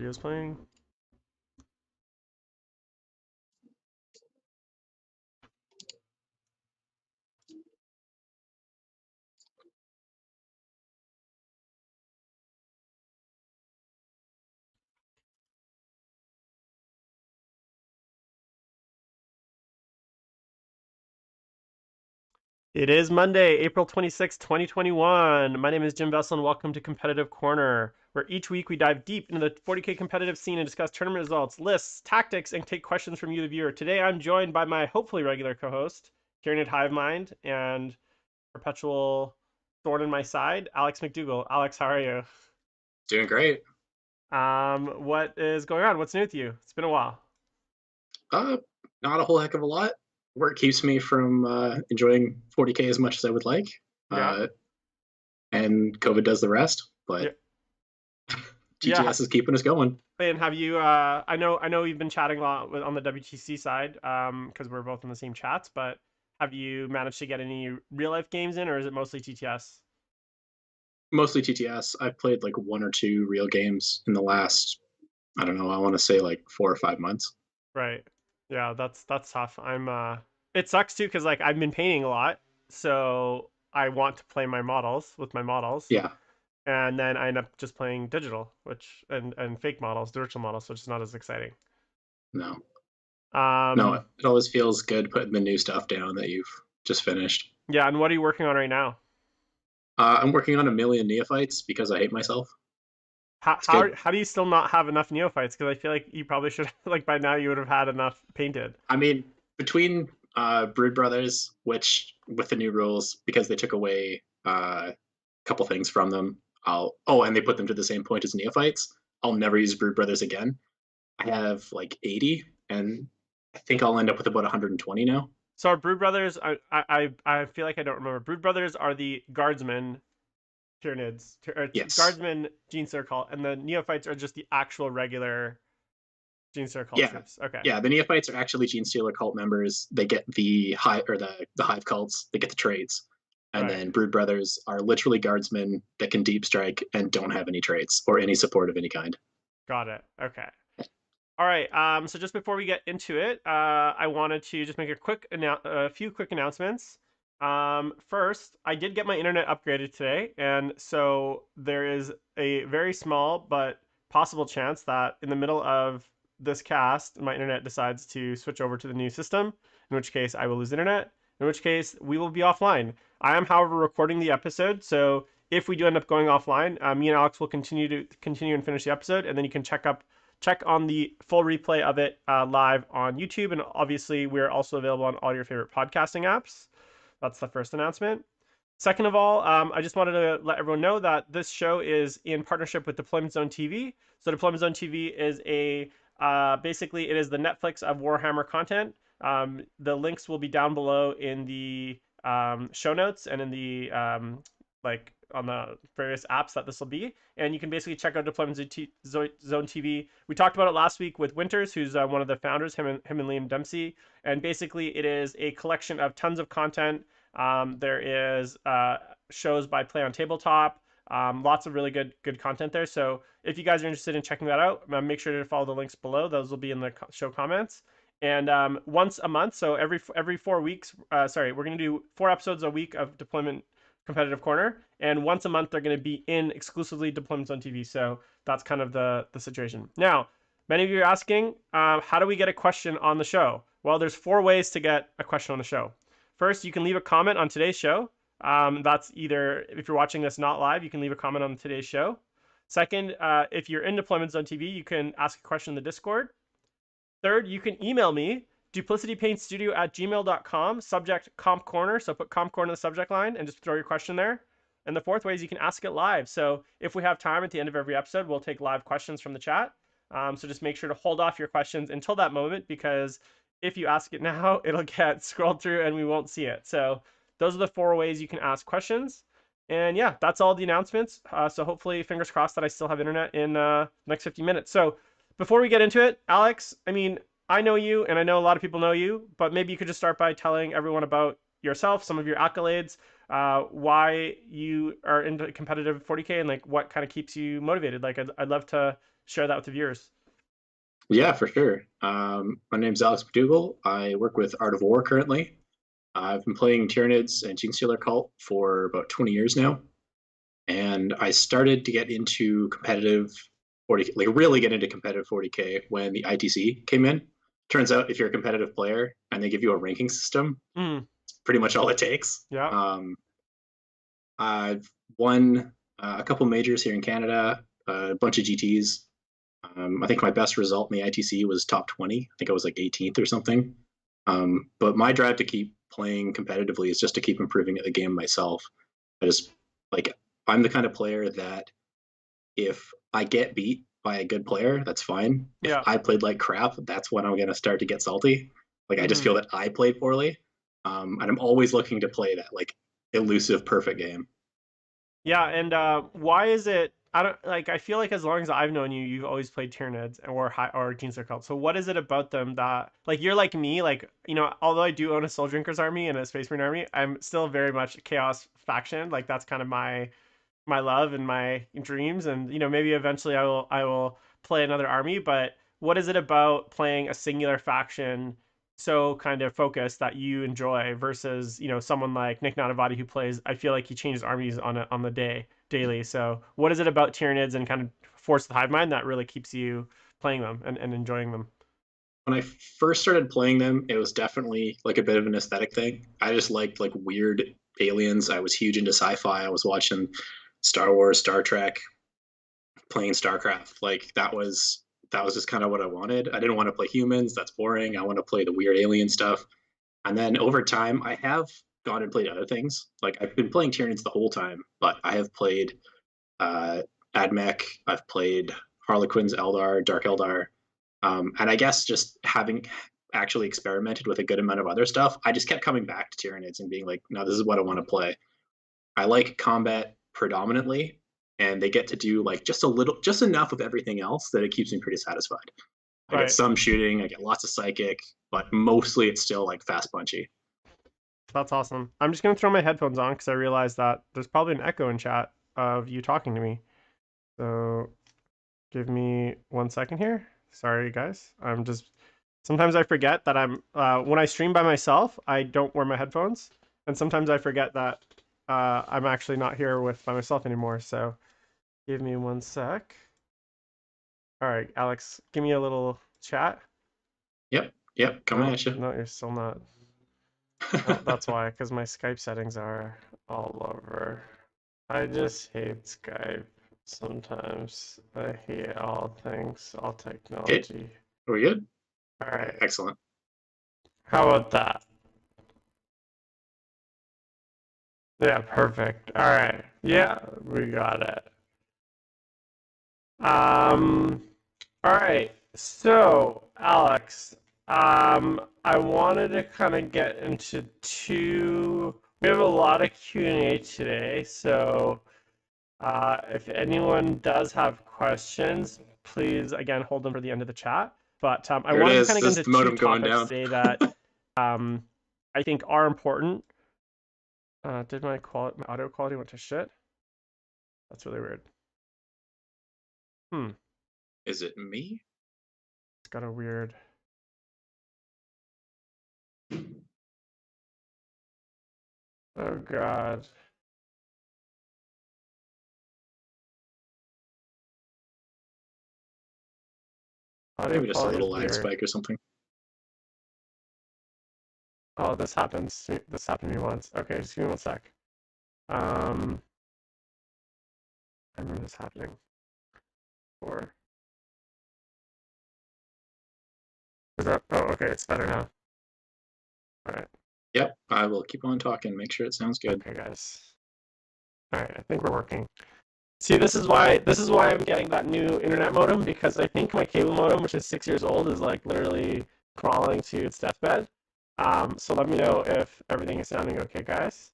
Video's playing. It is Monday, April 26, 2021. My name is Jim Vessel, and welcome to Competitive Corner, where each week we dive deep into the 40K competitive scene and discuss tournament results, lists, tactics, and take questions from you, the viewer. Today I'm joined by my hopefully regular co-host, Tyranid Hivemind, and perpetual thorn in my side, Alex McDougall. Alex, how are you? Doing great. What is going on? What's new with you? It's been a while. Not a whole heck of a lot. Work keeps me from enjoying 40K as much as I would like. Yeah. And COVID does the rest, but Yeah. GTS is keeping us going. And have you? I know you've been chatting a lot on the WTC side, because we're both in the same chats. But have you managed to get any real life games in, or is it mostly TTS? Mostly TTS. I've played like one or two real games in the last, I don't know, I want to say like 4 or 5 months. Right. Yeah, that's tough. It sucks too, because like I've been painting a lot, so I want to play my models with my models, Yeah, and then I end up just playing digital, which and fake models, virtual models, which is not as exciting. no. No, Um, it always feels good putting the new stuff down that you've just finished. yeah. And what are you working on right now? I'm working on a million neophytes because I hate myself. How It's how good. how do you still not have enough neophytes? Because I feel like you probably should like by now you would have had enough painted. I mean, between Brood Brothers, which with the new rules, because they took away a couple things from them, and they put them to the same point as neophytes. I'll never use Brood Brothers again. I have like 80, and I think I'll end up with about 120 now. So our Brood Brothers, I feel like I don't remember. Brood Brothers are the guardsmen Tyranids, Yes. guardsmen Gene Stealer cult, and the neophytes are just the actual regular Gene Stealer cult Yeah. troops. Okay. Yeah, the neophytes are actually Gene Stealer cult members. They get the hive cults. They get the traits, and Right. then Brood Brothers are literally guardsmen that can deep strike and don't have any traits or any support of any kind. Got it. Okay. All right. So just before we get into it, I wanted to just make a few quick announcements. First, I did get my internet upgraded today, and so there is a very small but possible chance that in the middle of this cast, my internet decides to switch over to the new system, in which case I will lose internet, in which case we will be offline. I am, however, recording the episode, so if we do end up going offline, me and Alex will continue and finish the episode, and then you can check on the full replay of it live on YouTube. And obviously, we're also available on all your favorite podcasting apps. That's the first announcement. Second of all, I just wanted to let everyone know that this show is in partnership with Deployment Zone TV. So Deployment Zone TV is basically it is the Netflix of Warhammer content. The links will be down below in the show notes and in the like on the various apps that this will be. And you can basically check out Deployment Zone TV. We talked about it last week with Winters, who's one of the founders, him and Liam Dempsey. And basically, it is a collection of tons of content. There is shows by Play on Tabletop. Lots of really good content there. So if you guys are interested in checking that out, make sure to follow the links below. Those will be in the show comments. And once a month, so every 4 weeks, we're going to do 4 episodes a week of Deployment Competitive Corner, and once a month they're going to be in exclusively Deployments on TV. So that's kind of the situation. Now, many of you are asking, how do we get a question on the show? Well, there's 4 ways to get a question on the show. First, you can leave a comment on today's show. That's either, if you're watching this not live, you can leave a comment on today's show. Second, if you're in Deployments on TV, you can ask a question in the Discord. Third, you can email me, duplicitypaintstudio@gmail.com, subject comp corner. So put comp corner in the subject line and just throw your question there. And the fourth way is you can ask it live. So if we have time at the end of every episode, we'll take live questions from the chat. So just make sure to hold off your questions until that moment, because if you ask it now, it'll get scrolled through and we won't see it. So those are the 4 ways you can ask questions. And yeah, that's all the announcements. So hopefully, fingers crossed that I still have internet in the next 50 minutes. So before we get into it, Alex, I mean, I know you and I know a lot of people know you, but maybe you could just start by telling everyone about yourself, some of your accolades, why you are into competitive 40K and like what kind of keeps you motivated. Like I'd love to share that with the viewers. Yeah, for sure. My name's Alex McDougall. I work with Art of War currently. I've been playing Tyranids and Genestealer Cult for about 20 years now. And I started to get into competitive 40, like really get into competitive 40K when the ITC came in. Turns out if you're a competitive player and they give you a ranking system, Mm, it's pretty much all it takes. yeah. I've won a couple majors here in Canada, a bunch of GTs. I think my best result in the ITC was top 20. I think I was like 18th or something. But my drive to keep playing competitively is just to keep improving at the game myself. I just like I'm the kind of player that if I get beat by a good player, that's fine. If Yeah. I played like crap, that's when I'm gonna start to get salty. Like I just Hmm. feel that I played poorly, and I'm always looking to play that like elusive perfect game. Yeah, and why is it? I don't like. I feel like as long as I've known you, you've always played Tyranids or Keen Cult. So what is it about them that like you're like me? Like although I do own a Soul Drinkers army and a Space Marine army, I'm still very much Chaos faction. Like that's kind of my love and my dreams. And maybe eventually I will play another army. But what is it about playing a singular faction so kind of focused that you enjoy versus someone like Nick Nanavati who plays? I feel like he changes armies on the daily. So what is it about Tyranids and kind of Force of the Hive Mind that really keeps you playing them and enjoying them? When I first started playing them, it was definitely like a bit of an aesthetic thing. I just liked like weird aliens. I was huge into sci-fi. I was watching Star Wars, Star Trek, playing StarCraft. Like that was just kind of what I wanted. I didn't want to play humans. That's boring. I want to play the weird alien stuff. And then over time, I have gone and played other things. Like I've been playing Tyranids the whole time, but I have played uh, AdMech. I've played Harlequins, Eldar, Dark Eldar, and I guess just having actually experimented with a good amount of other stuff, I just kept coming back to Tyranids and being like, no, this is what I want to play. I like combat predominantly, and they get to do like just a little, just enough of everything else that it keeps me pretty satisfied. I get Right. some shooting, I get lots of psychic, but mostly it's still like fast punchy. That's awesome. I'm just gonna throw my headphones on because I realized that there's probably an echo in chat of you talking to me. So give me 1 second here. Sorry, guys. I'm just sometimes I forget that I'm when I stream by myself, I don't wear my headphones, and sometimes I forget that I'm actually not here with by myself anymore. So give me 1 sec. All right, Alex, give me a little chat. Yep, yep, coming No, at you. no, you're still not. No, that's why, because my Skype settings are all over. I just hate Skype sometimes. I hate all things, all Okay, technology. are we good? All All right, right. excellent. How about that? Yeah, perfect. All right. Yeah, we got it. Um, all right. So, Alex, I wanted to kind of get into we have a lot of Q&A today, so if anyone does have questions, please again hold them for the end of the chat. But I There it wanted to is. kind of get This is into the two modem going topics down. today that um, I think are important. Did my audio quality went to shit? That's really weird. Hmm, Is it me? it's got a weird. Oh God. Audio Maybe just a quality is little lag weird. spike or something. Oh, this happens. This happened to me once. Okay, just give me 1 sec. Um, I remember this happening before. Is that? Oh, okay, it's better now. All right. Yep, I will keep on talking. Make sure it sounds good. Okay, guys. All right, I think we're working. See, this is why I'm getting that new internet modem because I think my cable modem, which is 6 years old, is like literally crawling to its deathbed. So let me know if everything is sounding okay, guys.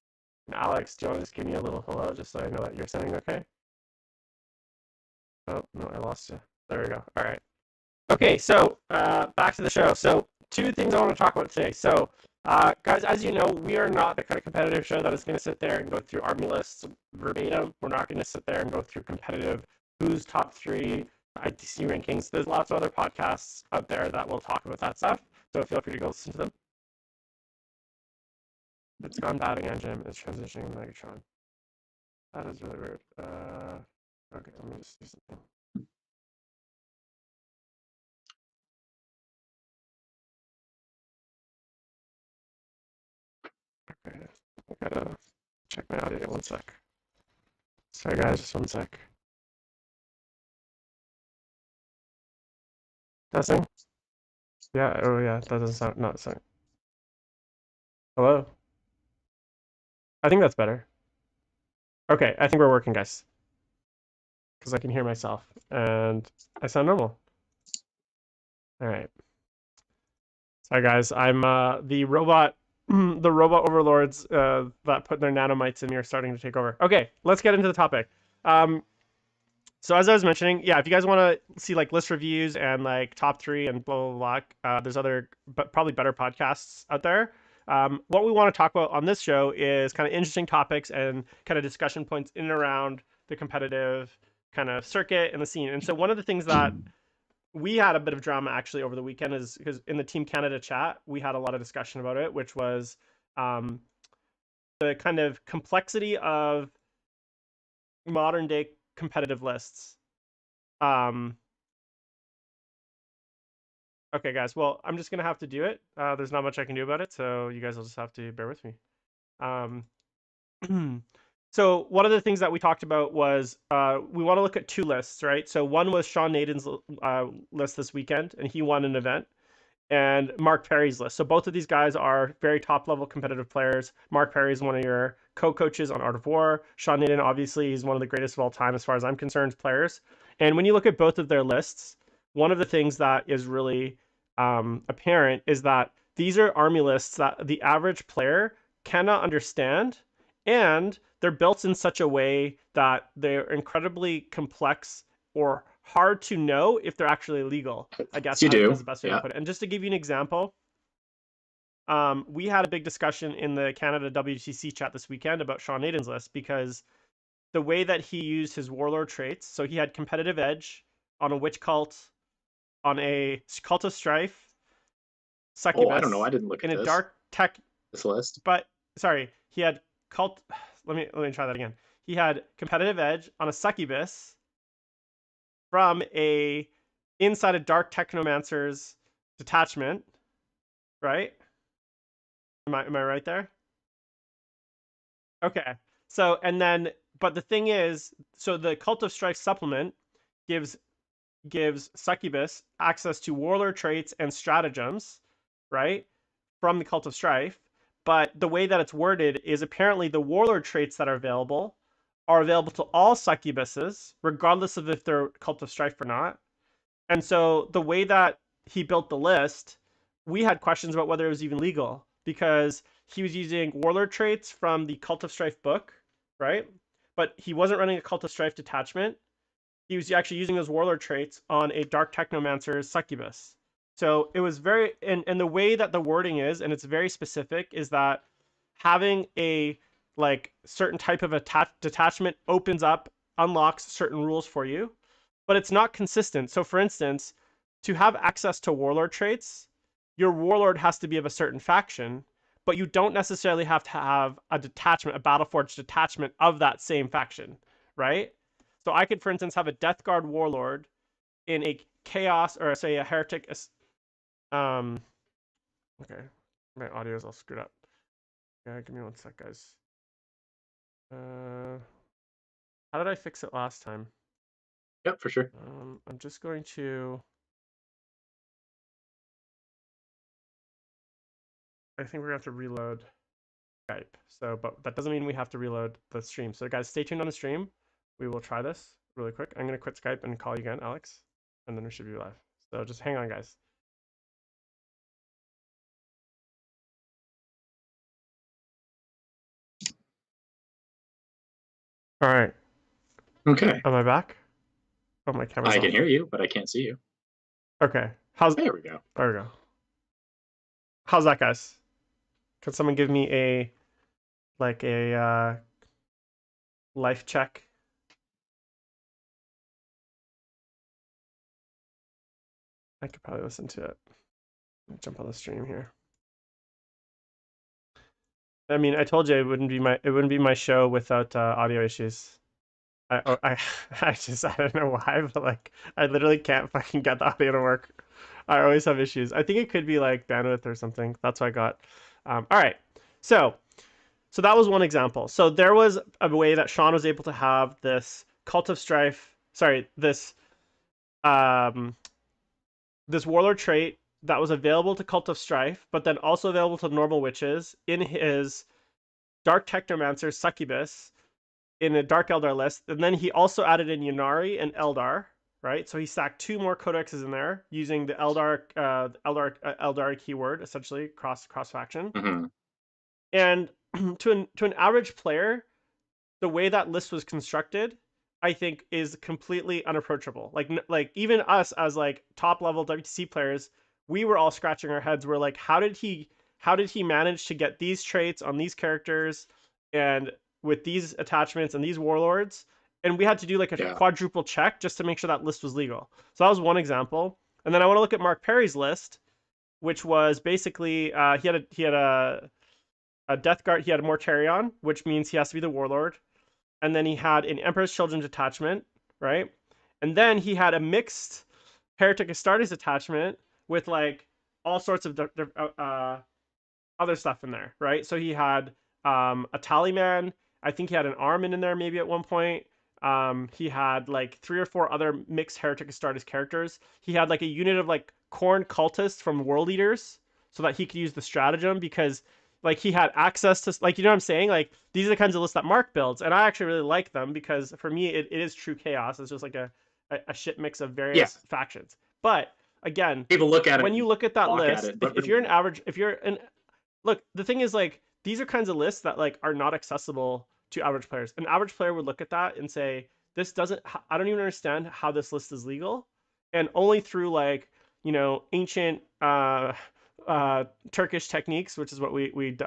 And Alex, do you want to just give me a little hello just so I know that you're sounding okay? Oh no, I lost you. There we go. All right. Okay, so back to the show. So two things I want to talk about today. So Guys, as you know, we are not the kind of competitive show that is going to sit there and go through army lists verbatim. We're not going to sit there and go through competitive who's top 3 ITC rankings. There's lots of other podcasts out there that will talk about that stuff, so feel free to go listen to them. It's gone bad again, Jim. It's transitioning Megatron. That is really weird. Okay, let me just do something. Okay, I gotta check my audio. 1 sec. Sorry, guys, just 1 sec. Testing? Yeah, oh yeah, that doesn't sound, not sound. Hello? I think that's better. Okay, I think we're working, guys. Because I can hear myself, and I sound normal. All right. Sorry, guys. I'm the robot overlords that put their nanomites in me are starting to take over. Okay, let's get into the topic. So as I was mentioning, yeah, if you guys want to see like list reviews and like top 3 and blah blah blah, there's other but probably better podcasts out there. What we want to talk about on this show is kind of interesting topics and kind of discussion points in and around the competitive kind of circuit and the scene. And so one of the things that we had a bit of drama actually over the weekend is because in the Team Canada chat, we had a lot of discussion about it, which was the kind of complexity of modern day competitive lists. Okay, guys. Well, I'm just gonna have to do it. There's not much I can do about it, so you guys will just have to bear with me. So one of the things that we talked about was we want to look at 2 lists, right? So one was Sean Naden's list this weekend, and he won an event, and Mark Perry's list. So both of these guys are very top level competitive players. Mark Perry is one of your co-coaches on Art of War. Sean Naden, obviously, he's one of the greatest of all time as far as I'm concerned, players. And when you look at both of their lists, one of the things that is really apparent is that these are army lists that the average player cannot understand, and they're built in such a way that they're incredibly complex or hard to know if they're actually legal, I guess, You do. is the best way to put it. And just to give you an example, we had a big discussion in the Canada WTC chat this weekend about Sean Naden's list because the way that he used his warlord traits, so he had competitive edge on a witch cult, on a cult of strife, succubus. Oh, I don't know. I didn't look at in a dark tech this list. But sorry, he had cult. Let me try that again. He had competitive edge on a succubus from a inside a dark technomancer's detachment, right? Am I right there? Okay. So and then, but the thing is, so the Cult of Strife supplement gives succubus access to warlord traits and stratagems, right, from the Cult of Strife. But the way that it's worded is apparently the warlord traits that are available to all succubuses, regardless of if they're Cult of Strife or not. And so the way that he built the list, we had questions about whether it was even legal because he was using warlord traits from the Cult of Strife book, right? But he wasn't running a Cult of Strife detachment. He was actually using those warlord traits on a Dark Technomancer's succubus. So it was very, and the way that the wording is, and it's very specific, is that having a like certain type of detachment unlocks certain rules for you, but it's not consistent. So for instance, to have access to warlord traits, your warlord has to be of a certain faction, but you don't necessarily have to have a detachment, a Battleforged detachment of that same faction, right? So I could, for instance, have a Death Guard warlord in a chaos or say a heretic. Okay, my audio is all screwed up. Yeah, give me 1 sec, guys. How did I fix it last time? Yep, for sure. I'm just going to. I think we're gonna have to reload Skype. So, but that doesn't mean we have to reload the stream. So, guys, stay tuned on the stream. We will try this really quick. I'm gonna quit Skype and call you again, Alex, and then we should be live. So just hang on, guys. All right. Okay. Am I back? Oh, my camera's I can off. hear you, but I can't see you. Okay. There we go. There we go. How's that, guys? Could someone give me a life check? I could probably listen to it. Jump on the stream here. I mean, I told you it wouldn't be my show without audio issues. I I don't know why, but like I literally can't fucking get the audio to work. I always have issues. I think it could be like bandwidth or something. That's what I got. All right. So that was one example. So there was a way that Sean was able to have this Cult of Strife. Sorry, um this warlord trait that was available to Cult of Strife, but then also available to normal witches in his Dark Technomancer Succubus in a Dark Eldar list. And then he also added in Ynnari and Eldar, right? So he stacked 2 more codexes in there using the Eldar keyword, essentially cross faction. Mm-hmm. And to an average player, the way that list was constructed, I think, is completely unapproachable. Like even us as like top level WTC players, we were all scratching our heads. We're like, how did he manage to get these traits on these characters and with these attachments and these warlords? And we had to do like a Yeah. quadruple check just to make sure that list was legal. So that was one example. And then I want to look at Mark Perry's list, which was basically he had a Death Guard. He had a Mortarion, which means he has to be the warlord. And then he had an Emperor's Children's attachment, right? And then he had a mixed Heretic Astartes attachment with like all sorts of other stuff in there, right? So he had a Tallyman. I think he had an Armin in there maybe at one point. He had like 3 or 4 other mixed Heretic Astartes characters. He had like a unit of like Khorne cultists from World Eaters so that he could use the stratagem because like he had access to like, you know what I'm saying? Like these are the kinds of lists that Mark builds, and I actually really like them because for me it is true chaos. It's just like a shit mix of Yeah. various factions. But again, People look at it when and you look at that balk at list, it, but if you're an really, average, if you're an look, the thing is like these are kinds of lists that like are not accessible to average players. An average player would look at that and say, "This doesn't. I don't even understand how this list is legal," and only through like ancient Turkish techniques, which is what we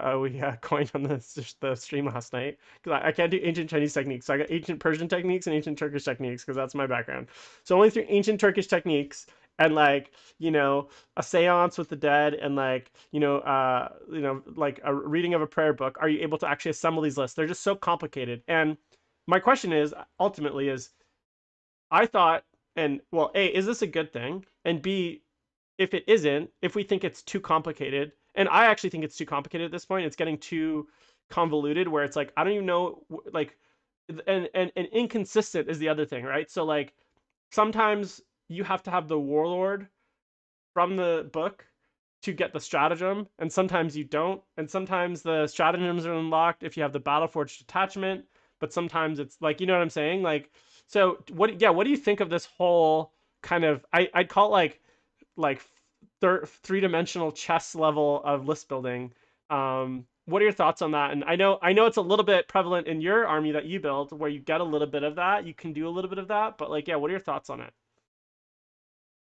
coined on the stream last night. Because I can't do ancient Chinese techniques, so I got ancient Persian techniques and ancient Turkish techniques because that's my background. So only through ancient Turkish techniques and like a seance with the dead and like like a reading of a prayer book are you able to actually assemble these lists. They're just so complicated. And my question is ultimately is I thought, and well, A, is this a good thing? And B, if it isn't, if we think it's too complicated, and I actually think it's too complicated at this point, it's getting too convoluted where it's like I don't even know like and inconsistent is the other thing, right? So like sometimes you have to have the warlord from the book to get the stratagem, and sometimes you don't, and sometimes the stratagems are unlocked if you have the Battleforged detachment, but sometimes it's like what I'm saying, like so what do you think of this whole kind of I'd call it like 3-dimensional chess level of list building. What are your thoughts on that? And I know it's a little bit prevalent in your army that you built where you get a little bit of that, you can do a little bit of that, but like what are your thoughts on it?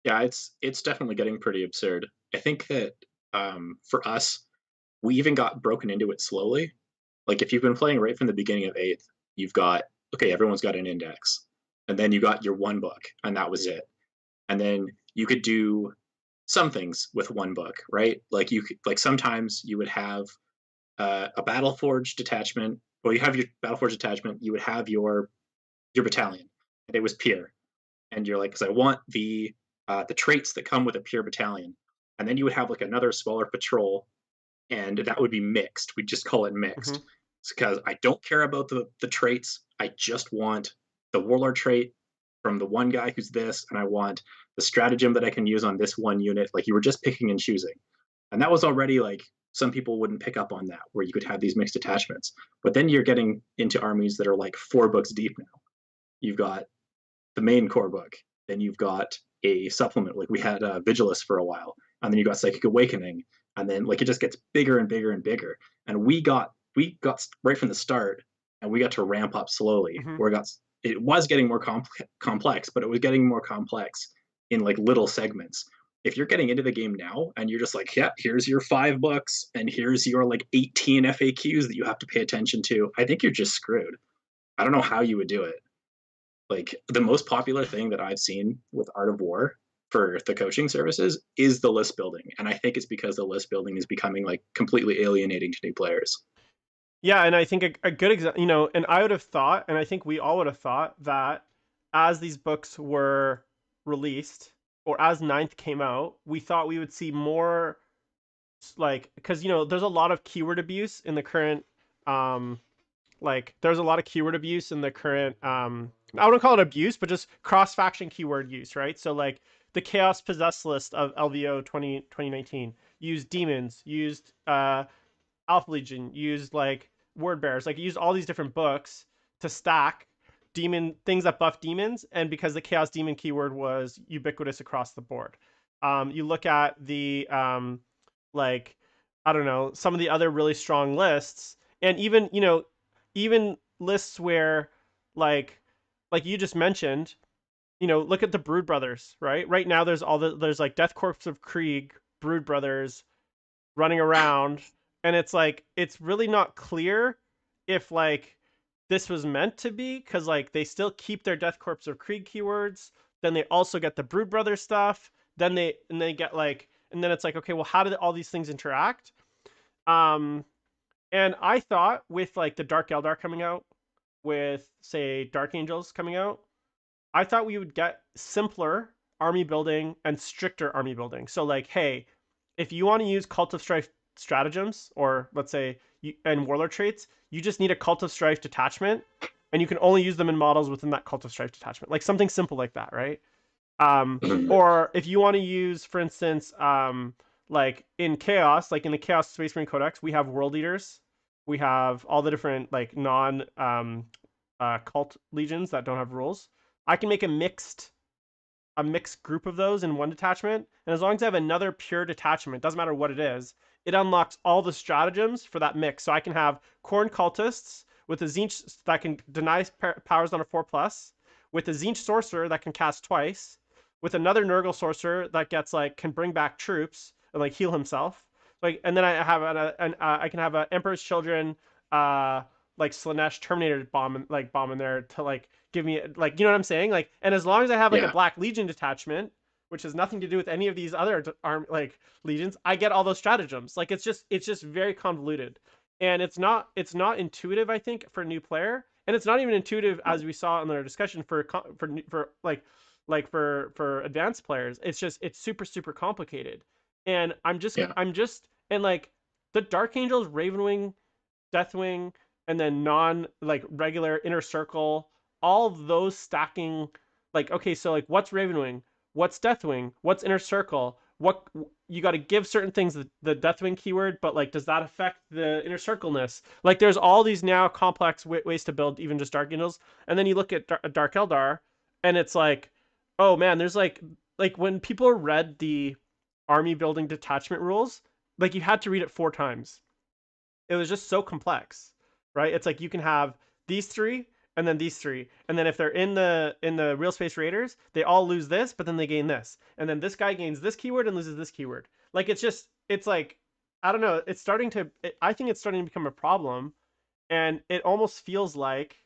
yeah, it's definitely getting pretty absurd. I think that for us, we even got broken into it slowly. Like if you've been playing right from the beginning of eighth, you've got okay, everyone's got an index, and then you got your one book, and that was it. And then you could do some things with one book, right? Like you could, like sometimes you would have a Battleforged detachment. Well, you have your Battleforged detachment. You would have your battalion, and it was pure. And you're like, because I want the traits that come with a pure battalion. And then you would have like another smaller patrol, and that would be mixed. We'd just call it Mm-hmm. mixed because I don't care about the traits. I just want the warlord trait from the one guy who's this, and I want the stratagem that I can use on this one unit. Like you were just picking and choosing, and that was already like some people wouldn't pick up on that, where you could have these mixed attachments. But then you're getting into armies that are like 4 books deep now. You've got the main core book, then you've got a supplement. Like we had Vigilus for a while, and then you got Psychic Awakening, and then like it just gets bigger and bigger and bigger. And we got right from the start, and we got to ramp up slowly. Mm-hmm. Where it was getting more complex, but it was getting more complex in like little segments. if you're getting into the game now and you're just like, yeah, here's your 5 books and here's your like 18 FAQs that you have to pay attention to, I think you're just screwed. I don't know how you would do it. Like the most popular thing that I've seen with Art of War for the coaching services is the list building. And I think it's because the list building is becoming like completely alienating to new players. Yeah, and I think a good example, and I would have thought, and I think we all would have thought that as these books were released, or as Ninth came out, we thought we would see more, like, because there's a lot of keyword abuse in the current, there's a lot of keyword abuse in the current, I wouldn't call it abuse, but just cross faction keyword use, right? So like the Chaos Possessed list of LVO 2019 used demons, used Alpha Legion, used like word bearers, like used all these different books to stack demon things that buff demons, and because the chaos demon keyword was ubiquitous across the board. You look at the like I don't know, some of the other really strong lists, and even even lists where like like you just mentioned, look at the Brood Brothers, right? Right now there's like Death Corpse of Krieg, Brood Brothers running around, and it's like it's really not clear if like this was meant to be, because like they still keep their Death Corpse of Krieg keywords, then they also get the Brood Brother stuff, then they get like, and then it's like, okay, well, how did all these things interact? um and I thought with like the Dark Eldar coming out, with say Dark Angels coming out, I thought we would get simpler army building and stricter army building. So like, hey, if you want to use Cult of Strife stratagems, or let's say and Warlord traits, you just need a Cult of Strife detachment, and you can only use them in models within that Cult of Strife detachment, like something simple like that, right? Or if you want to use, for instance, like in Chaos, like in the Chaos Space Marine Codex, we have World Leaders, we have all the different like non cult legions that don't have rules. I can make a mixed group of those in one detachment, and as long as I have another pure detachment, doesn't matter what it is, it unlocks all the stratagems for that mix. So I can have Khorne cultists with a Tzeentch that can deny powers on a 4+, with a Tzeentch sorcerer that can cast twice, with another Nurgle sorcerer that gets like can bring back troops and like heal himself. Like, and then I have I can have a Emperor's Children, like Slanesh Terminator bomb in there to like give me, like, you know what I'm saying, like, and as long as I have like a Yeah. Black Legion detachment, which has nothing to do with any of these other like legions, I get all those stratagems. Like it's just very convoluted, and it's not intuitive, I think, for a new player, and it's not even intuitive, as we saw in our discussion, for for advanced players. It's super super complicated, and Yeah. and like the Dark Angels, Ravenwing, Deathwing, and then non like regular Inner Circle, all of those stacking. Like, okay, so like what's Ravenwing, what's Deathwing, what's Inner Circle, what you got to give certain things the Deathwing keyword, but like does that affect the Inner Circleness? Like there's all these now complex ways to build even just Dark Angels, and then you look at Dark Eldar, and it's like, oh man, there's like when people read the army building detachment rules, like you had to read it 4 times. It was just so complex, right? It's like you can have these three and then these three, and then if they're in the real space raiders, they all lose this, but then they gain this, and then this guy gains this keyword and loses this keyword. Like it's like, I don't know. I think it's starting to become a problem, and it almost feels like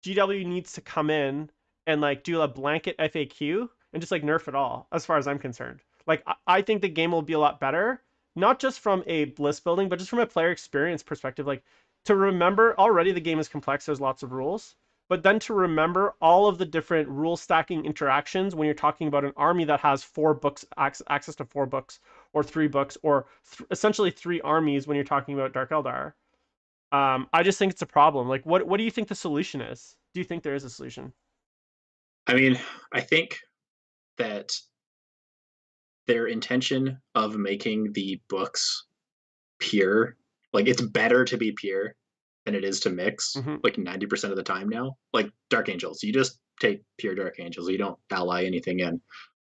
GW needs to come in and like do a blanket FAQ and just like nerf it all, as far as I'm concerned. Like I think the game will be a lot better, not just from a list building, but just from a player experience perspective. Like, to remember, already the game is complex, there's lots of rules, but then to remember all of the different rule stacking interactions when you're talking about an army that has 4 books, access to 4 books, or 3 books, or essentially 3 armies when you're talking about Dark Eldar. I just think it's a problem. Like, what do you think the solution is? Do you think there is a solution? I mean, I think that their intention of making the books pure, like it's better to be pure than it is to mix, Mm-hmm. like 90% of the time now. Like Dark Angels, you just take pure Dark Angels, you don't ally anything in.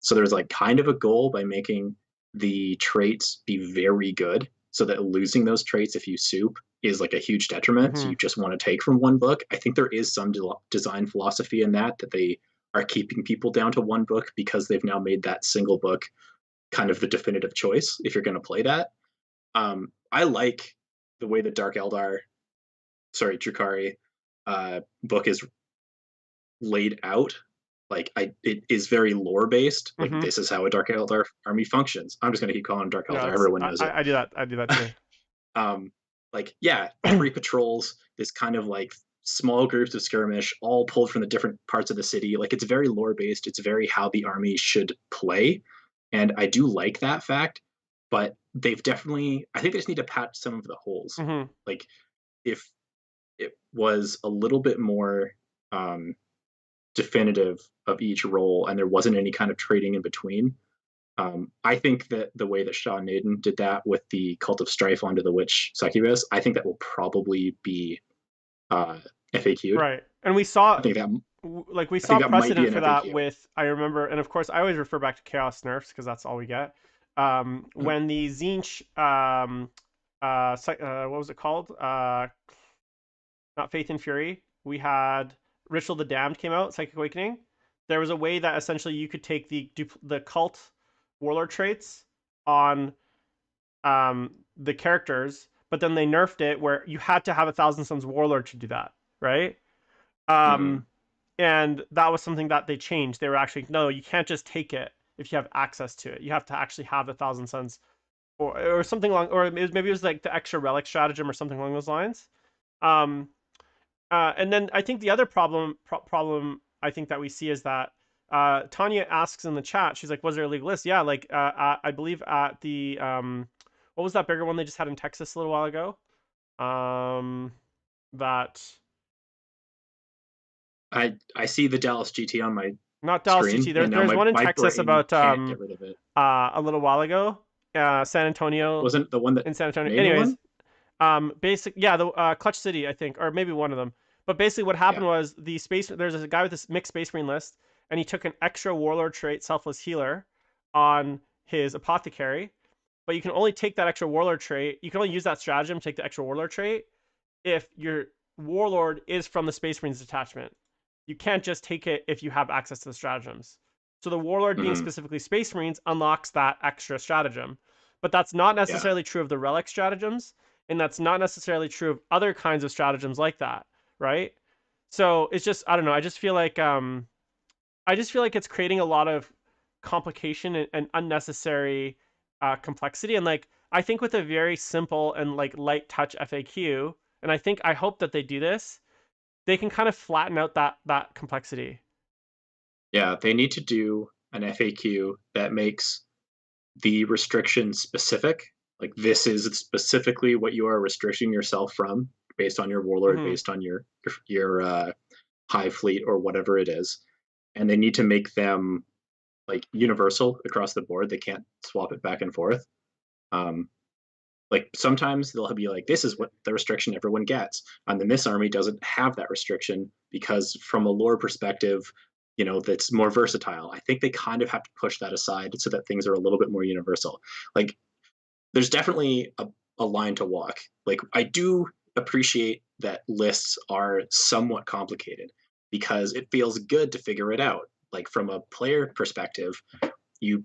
So there's like kind of a goal by making the traits be very good so that losing those traits if you soup is like a huge detriment. So Mm-hmm. you just want to take from one book. I think there is some design philosophy in that they are keeping people down to one book because they've now made that single book kind of the definitive choice if you're going to play that. I like the way the Drukari book is laid out. Like it is very lore based. Like Mm-hmm. this is how a Dark Eldar army functions. I'm just going to keep calling Dark Yeah, Eldar. it's Everyone knows it. I do that. I do that too. um, like yeah, 3 patrols. This kind of like small groups of skirmish, all pulled from the different parts of the city. Like it's very lore based. It's very how the army should play, and I do like that fact. But they've definitely, I think they just need to patch some of the holes. Mm-hmm. Like if it was a little bit more um, definitive of each role and there wasn't any kind of trading in between. I think that the way that Shaw Naden did that with the Cult of Strife onto the Witch Succubus, I think that will probably be uh, FAQ'd. Right. And we I saw think that like we I saw think that might be precedent an for that FAQ. with, I remember, and of course I always refer back to Chaos Nerfs because that's all we get. Mhm. When the Zinch what was it called? Not Faith and Fury. We had Ritual of the Damned came out, Psychic Awakening. There was a way that essentially you could take the cult warlord traits on the characters, but then they nerfed it where you had to have a Thousand Suns warlord to do that, right? Mhm. Um, and that was something that they changed. They were actually, no, you can't just take it if you have access to it. You have to actually have the Thousand Suns, or something along, or maybe it was like the extra relic stratagem or something along those lines. Um, and then I think the other problem I think that we see is that Tanya asks in the chat, she's like, "Was there a legal list?" Yeah, like I believe at the what was that bigger one they just had in Texas a little while ago? That I see the Dallas GT on my Not Dallas screen, GT. and now There's one in my Texas brain about can't get rid of it. a little while ago. San Antonio Wasn't the one that in San Antonio. Naden Anyways, won? basic, yeah, the Clutch City, I think, or maybe one of them. But basically, what Yeah. happened was the space. There's a guy with this mixed Space Marine list, and he took an extra Warlord trait, Selfless Healer, on his Apothecary. But you can only take that extra Warlord trait. You can only use that stratagem, take the extra Warlord trait, if your Warlord is from the Space Marines detachment. You can't just take it if you have access to the stratagems. So the Warlord being Mm-hmm. specifically Space Marines unlocks that extra stratagem. But that's not Yeah. necessarily true of the Relic stratagems, and that's not necessarily true of other kinds of stratagems like that, right? So it's just, I don't know. I just feel like it's creating a lot of complication and unnecessary complexity. And like I think with a very simple and like light touch FAQ, and I hope that they do this, they can kind of flatten out that complexity. Yeah. They need to do an FAQ that makes the restriction specific. Like this is specifically what you are restricting yourself from based on your warlord, Hmm. based on your high fleet or whatever it is, and they need to make them like universal across the board. They can't swap it back and forth. Um, like sometimes they'll be like, this is what the restriction everyone gets, and then this army doesn't have that restriction because from a lore perspective, that's more versatile. I think they kind of have to push that aside so that things are a little bit more universal. Like there's definitely a line to walk. Like I do appreciate that lists are somewhat complicated because it feels good to figure it out. Like from a player perspective, you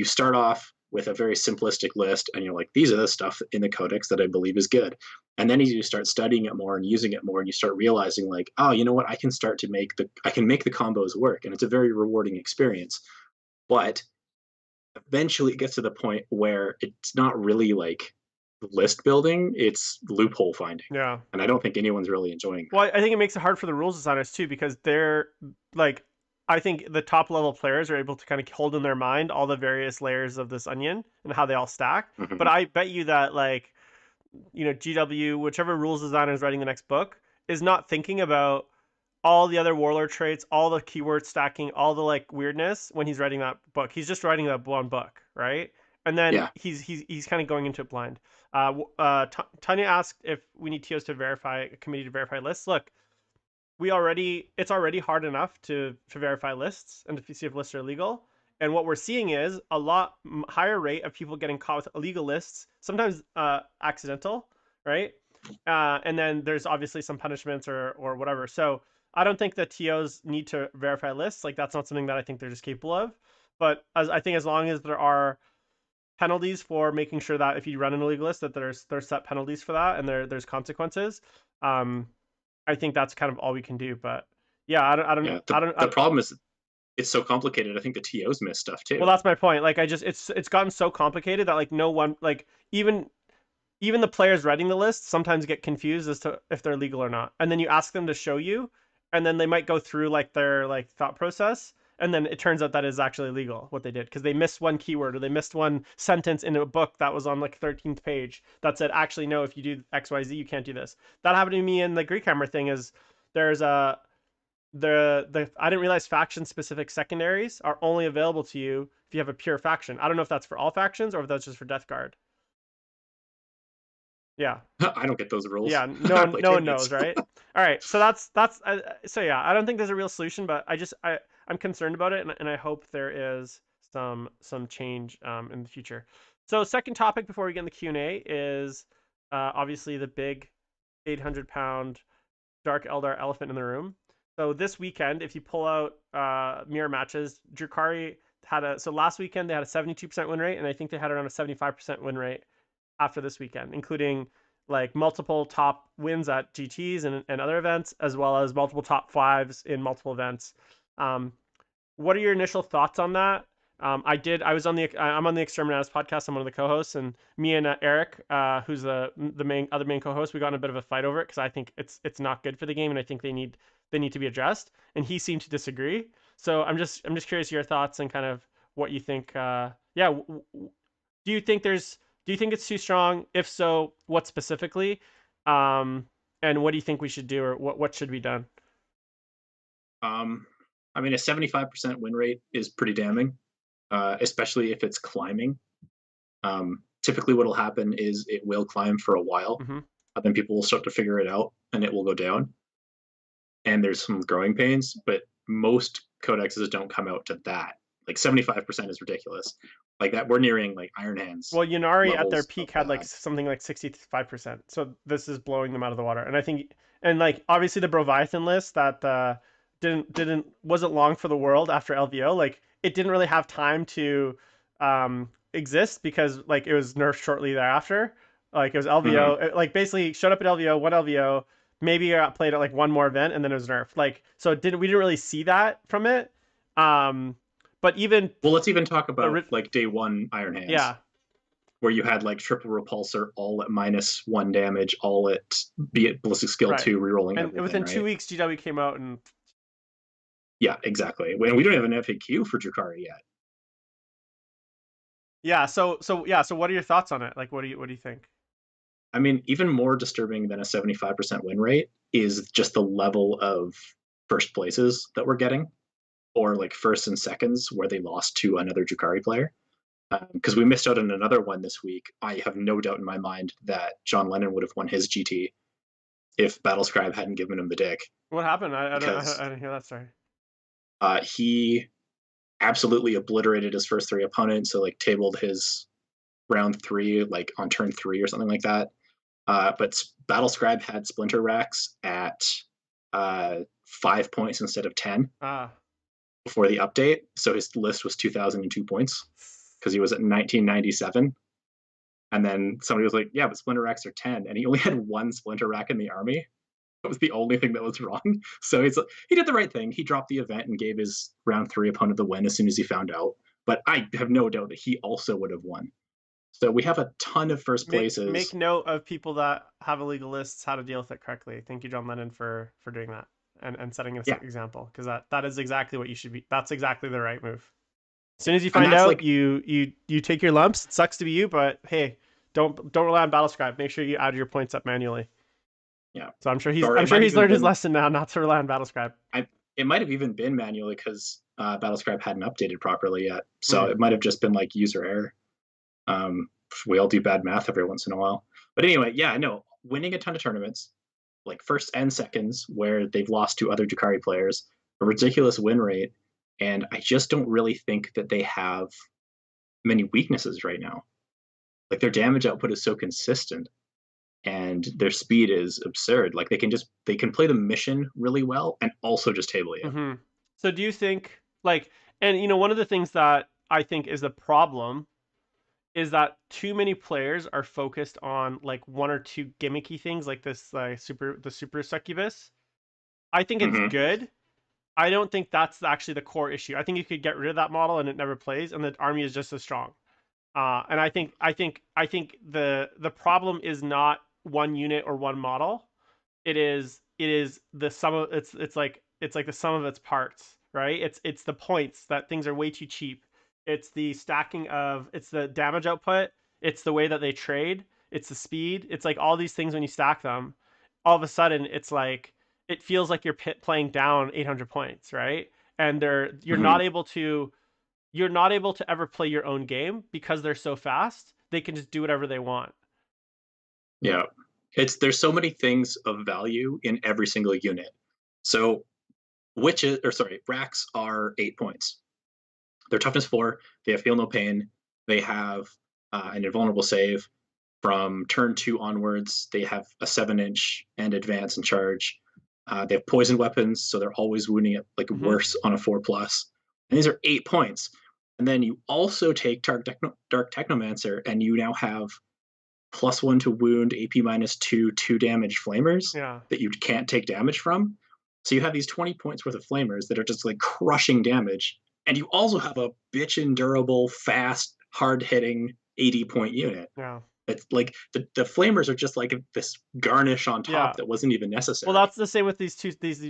start off with a very simplistic list and you're like, these are the stuff in the codex that I believe is good. And then as you start studying it more and using it more and you start realizing like, oh, you know what, I can make the combos work, and it's a very rewarding experience. But eventually it gets to the point where it's not really like list building, it's loophole finding. Yeah. And I don't think anyone's really enjoying Well, I think it makes it hard for the rules designers too because they're like, I think the top level players are able to kind of hold in their mind all the various layers of this onion and how they all stack. that. But Mm-hmm. I bet you that like, GW, whichever rules designer is writing the next book, is not thinking about all the other warlord traits, all the keyword stacking, all the like weirdness when he's writing that book. He's just writing that one book, right? And then Yeah. he's kind of going into it blind. Tanya asked if we need TOs to verify a committee to verify lists. Look, it's already hard enough to verify lists and to see if lists are legal. And what we're seeing is a lot higher rate of people getting caught with illegal lists, sometimes accidental, right? And then there's obviously some punishments or whatever. So I don't think that TOs need to verify lists. Like that's not something that I think they're just capable of. But I think as long as there are penalties for making sure that if you run an illegal list, that there's set penalties for that and there's consequences. Um, I think that's kind of all we can do. But yeah, Yeah. I The problem is it's so complicated. I think the TOs miss stuff well, too. that's my point. Like, it's gotten so complicated that like no one like even the players writing the list sometimes get confused as to if they're legal or not. And then you ask them to show you, and then they might go through like their like thought process, and then it turns out that is actually illegal what they did because they missed one keyword or they missed one sentence in a book that was on like 13th page that said actually no, if you do XYZ you can't do this. That happened to me in the Greek Hammer thing. Is there's a the I didn't realize faction specific secondaries are only available to you if you have a pure faction. I don't know if that's for all factions or if that's just for Death Guard. Yeah. I don't get those rules. Yeah, I play no one table knows, games. right? All right, so that's so yeah. I don't think there's a real solution, but I'm concerned about it, and I hope there is some change in the future. So second topic before we get in the Q&A is obviously the big 800-pound Dark Eldar elephant in the room. So this weekend, if you pull out mirror matches, Drukari had a so last weekend they had a 72% win rate, and I think they had around a 75% win rate after this weekend, including like multiple top wins at GTs and other events, as well as multiple top fives in multiple events. Um, what are your initial thoughts on that? I'm on the Exterminatus podcast. I'm one of the co-hosts, and me and Eric, who's the main co-host, we got in a bit of a fight over it because I think it's not good for the game, and I think they need to be addressed. And he seemed to disagree. So I'm just curious your thoughts and kind of what you think. Yeah, do you think do you think it's too strong? If so, what specifically? And what do you think we should do, or what should be done? Um, I mean, a 75% win rate is pretty damning, especially if it's climbing. Typically, what will happen is it will climb for a while, Mm-hmm. then people will start to figure it out, and it will go down. And there's some growing pains, but most codexes don't come out to that. Like 75% is ridiculous. Like that, we're nearing like Iron Hands Well, Yunari at their levels of peak had like bad. something like 65%. So this is blowing them out of the water. And I think, and like obviously the Broviathan list that didn't wasn't long for the world after LVO. Like it didn't really have time to exist because like it was nerfed shortly thereafter. Like it was LVO. Mm-hmm. Like basically showed up at LVO, one LVO, maybe played at like one more event, and then it was nerfed. Like so we didn't really see that from it. Um, but even Well, let's even talk about the like day one Iron Hands, yeah. where you had like triple repulsor, all at -1 damage, all at be it ballistic skill Right. 2, rerolling And everything, within right? 2 weeks, GW came out and Yeah, exactly. And we don't have an FAQ for Drukari yet. yeah. So what are your thoughts on it? Like, what do you think? I mean, even more disturbing than a 75% win rate is just the level of first places that we're getting, or like first and seconds where they lost to another Drukari player. Because we missed out on another one this week. I have no doubt in my mind that John Lennon would have won his GT if Battlescribe hadn't given him the dick, What happened? because I didn't hear that story. he absolutely obliterated his first three opponents. So like tabled his round three like on turn three or something like that. But Battlescribe had Splinter Racks at 5 points instead of 10 Ah, before the update. So his list was 2,002 points because he was at 1997. And then somebody was like, yeah, but Splinter Racks are 10. And he only had one Splinter Rack in the army. That was the only thing that was wrong. So he did the right thing. He dropped the event and gave his round three opponent the win as soon as he found out. But I have no doubt that he also would have won. So we have a ton of first make places. note of people that have illegal lists how to deal with it correctly. Thank you, John Lennon, for doing that and setting an Yeah. example because that is exactly what you should be. That's exactly the right move. As soon as you And find that's out, like, you take your lumps. It sucks to be you, but hey, don't rely on Battlescribe. Make sure you add your points up manually. yeah. So Or I'm it sure might he's even learned his been, lesson now, not to rely on Battlescribe. it might have even been manually because Battlescribe hadn't updated properly yet. So Mm. it might have just been like user error. Um, we all do bad math every once in a while. But anyway, yeah, no, winning a ton of tournaments, like first and seconds, where they've lost to other Drukari players, a ridiculous win rate, and I just don't really think that they have many weaknesses right now. Like their damage output is so consistent, and their speed is absurd. Like they can play the mission really well and also just table you. Hmm. So do you think like And one of the things that I think is a problem is that too many players are focused on like one or two gimmicky things like this the super succubus. I think it's Hmm. good. I don't think that's actually the core issue. I think you could get rid of that model and it never plays, and the army is just as strong. And I think the problem is not one unit or one model. It is the sum of it's like the sum of its parts, right? It's the points that things are way too cheap. It's the stacking of it's the damage output, it's the way that they trade, it's the speed. It's like all these things when you stack them, all of a sudden it's like it feels like you're playing down 800 points, right? And Hmm. you're not able to ever play your own game because they're so fast. They can just do whatever they want. Yeah, there's so many things of value in every single unit. So witches, or sorry, racks are 8 points. They're toughness 4. They have feel no pain. They have an invulnerable save. From turn 2 onwards, they have a 7-inch and advance and charge. They have poison weapons, so they're always wounding it like Mm-hmm. worse on a 4 plus. And these are 8 points. And then you also take Dark Technomancer, and you now have +1 to wound, AP -2, 2 damage flamers Yeah. that you can't take damage from. So you have these 20 points worth of flamers that are just like crushing damage. And you also have a bitchin' durable, fast, hard hitting 80-point unit. Yeah. It's like the flamers are just like this garnish on top Yeah. that wasn't even Well, necessary. that's the same with these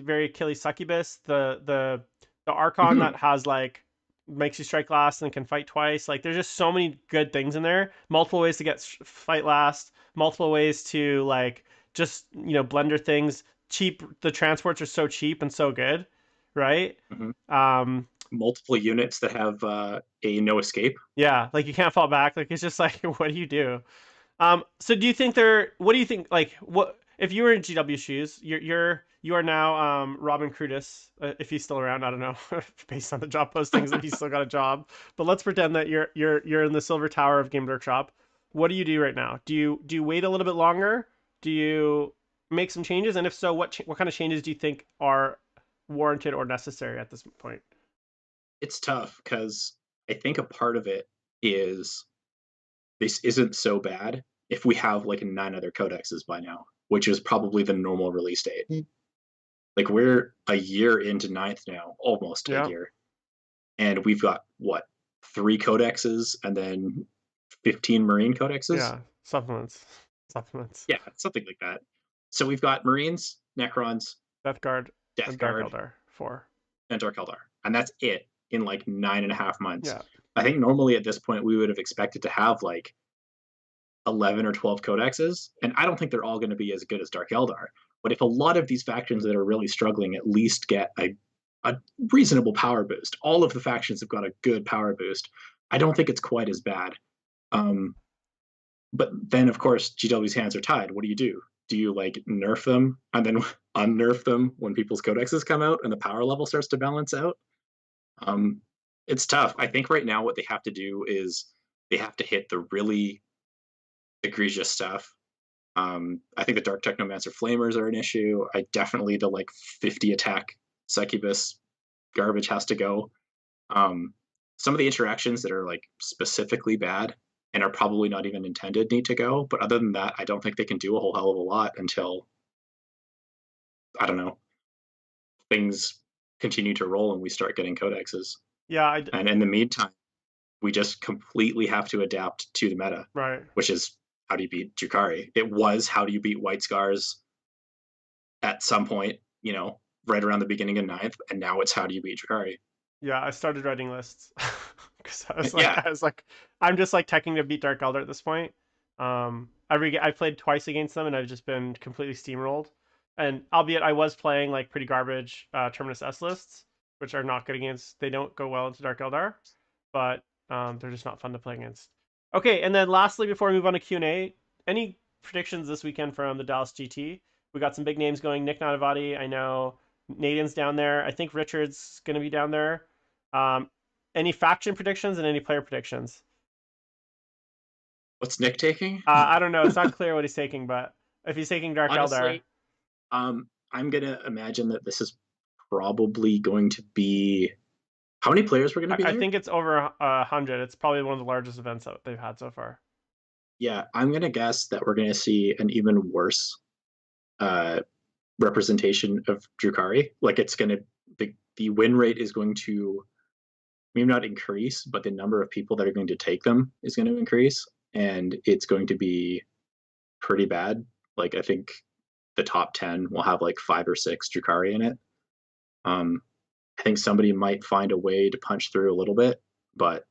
very Achilles succubus. The Archon that Mm-hmm. has like makes you strike last and can fight twice. Like there's just so many good things in there. Multiple ways to get fight last. Multiple ways to like just blender things. Cheap. The transports are so cheap and so good, right? Mm-hmm. Um, Multiple units that have a no escape. yeah, like you can't fall back. Like it's just like what do you do? So do you think what do you think? Like, what if you were in GW shoes? You are now Robin Crudis, if he's still around. I don't know, based on the job postings, if he's still got a job. But let's pretend that you're in the silver tower of Game Workshop. What do you do right now? Do you wait a little bit longer? Do you make some changes? And if so, what kind of changes do you think are warranted or necessary at this point? It's tough because I think a part of it is this isn't so bad if we have like 9 other codexes by now, which is probably the normal release date. Like we're a year into ninth now, almost a Yeah, year, and we've got what 3 codexes and then 15 marine codexes. yeah, supplements, supplements, Yeah, something like that. So we've got marines, necrons, Death Guard, death and Dark guard, Eldar 4. and dark eldar, and that's it in like 9.5 months. Yeah, I think normally at this point we would have expected to have like 11 or 12 codexes, and I don't think they're all going to be as good as Dark Eldar. But if a lot of these factions that are really struggling at least get a reasonable power boost, all of the factions have got a good power boost. I don't think it's quite as bad. Um, but then, of course, GW's hands are tied. What do you do? Do you like nerf them and then unnerf them when people's codexes come out and the power level starts to balance out? Um, it's tough. I think right now what they have to do is they have to hit the really egregious stuff. I think the Dark Technomancer Flamers are an issue. I definitely the like 50 attack Succubus garbage has to go. Um, some of the interactions that are like specifically bad and are probably not even intended need to go. But other than that, I don't think they can do a whole hell of a lot until I don't know things continue to roll and we start getting codexes. yeah, And in the meantime, we just completely have to adapt to the meta, right. which is how do you beat Drukari? It was how do you beat White Scars at some point, right around the beginning of ninth, and now it's how do you beat Drukari? Yeah, I started writing lists because I was like, Yeah. I'm just like teching to beat Dark Elder at this point. I played twice against them and I've just been completely steamrolled. And albeit I was playing like pretty garbage Terminus S lists, which are not good against. They don't go well into Dark Eldar, but they're just not fun to play against. Okay, and then lastly, before we move on to Q&A, any predictions this weekend from the Dallas GT? We got some big names going. Nick Nanavati, I know. Nathan's down there. I think Richard's going to be down there. Um, any faction predictions and any player predictions? What's Nick taking? I don't know. It's not clear what he's taking, but if he's taking Dark Eldar, Honestly, I'm gonna imagine that this is probably going to be How many players were going to be I there? think it's over 100. It's probably one of the largest events that they've had so far. Yeah, I'm going to guess that we're going to see an even worse uh, representation of Drukari. Like it's going to the win rate is going to maybe not increase, but the number of people that are going to take them is going to increase, and it's going to be pretty bad. Like I think the top 10 will have like 5 or 6 Drukari in it. Um, I think somebody might find a way to punch through a little bit, but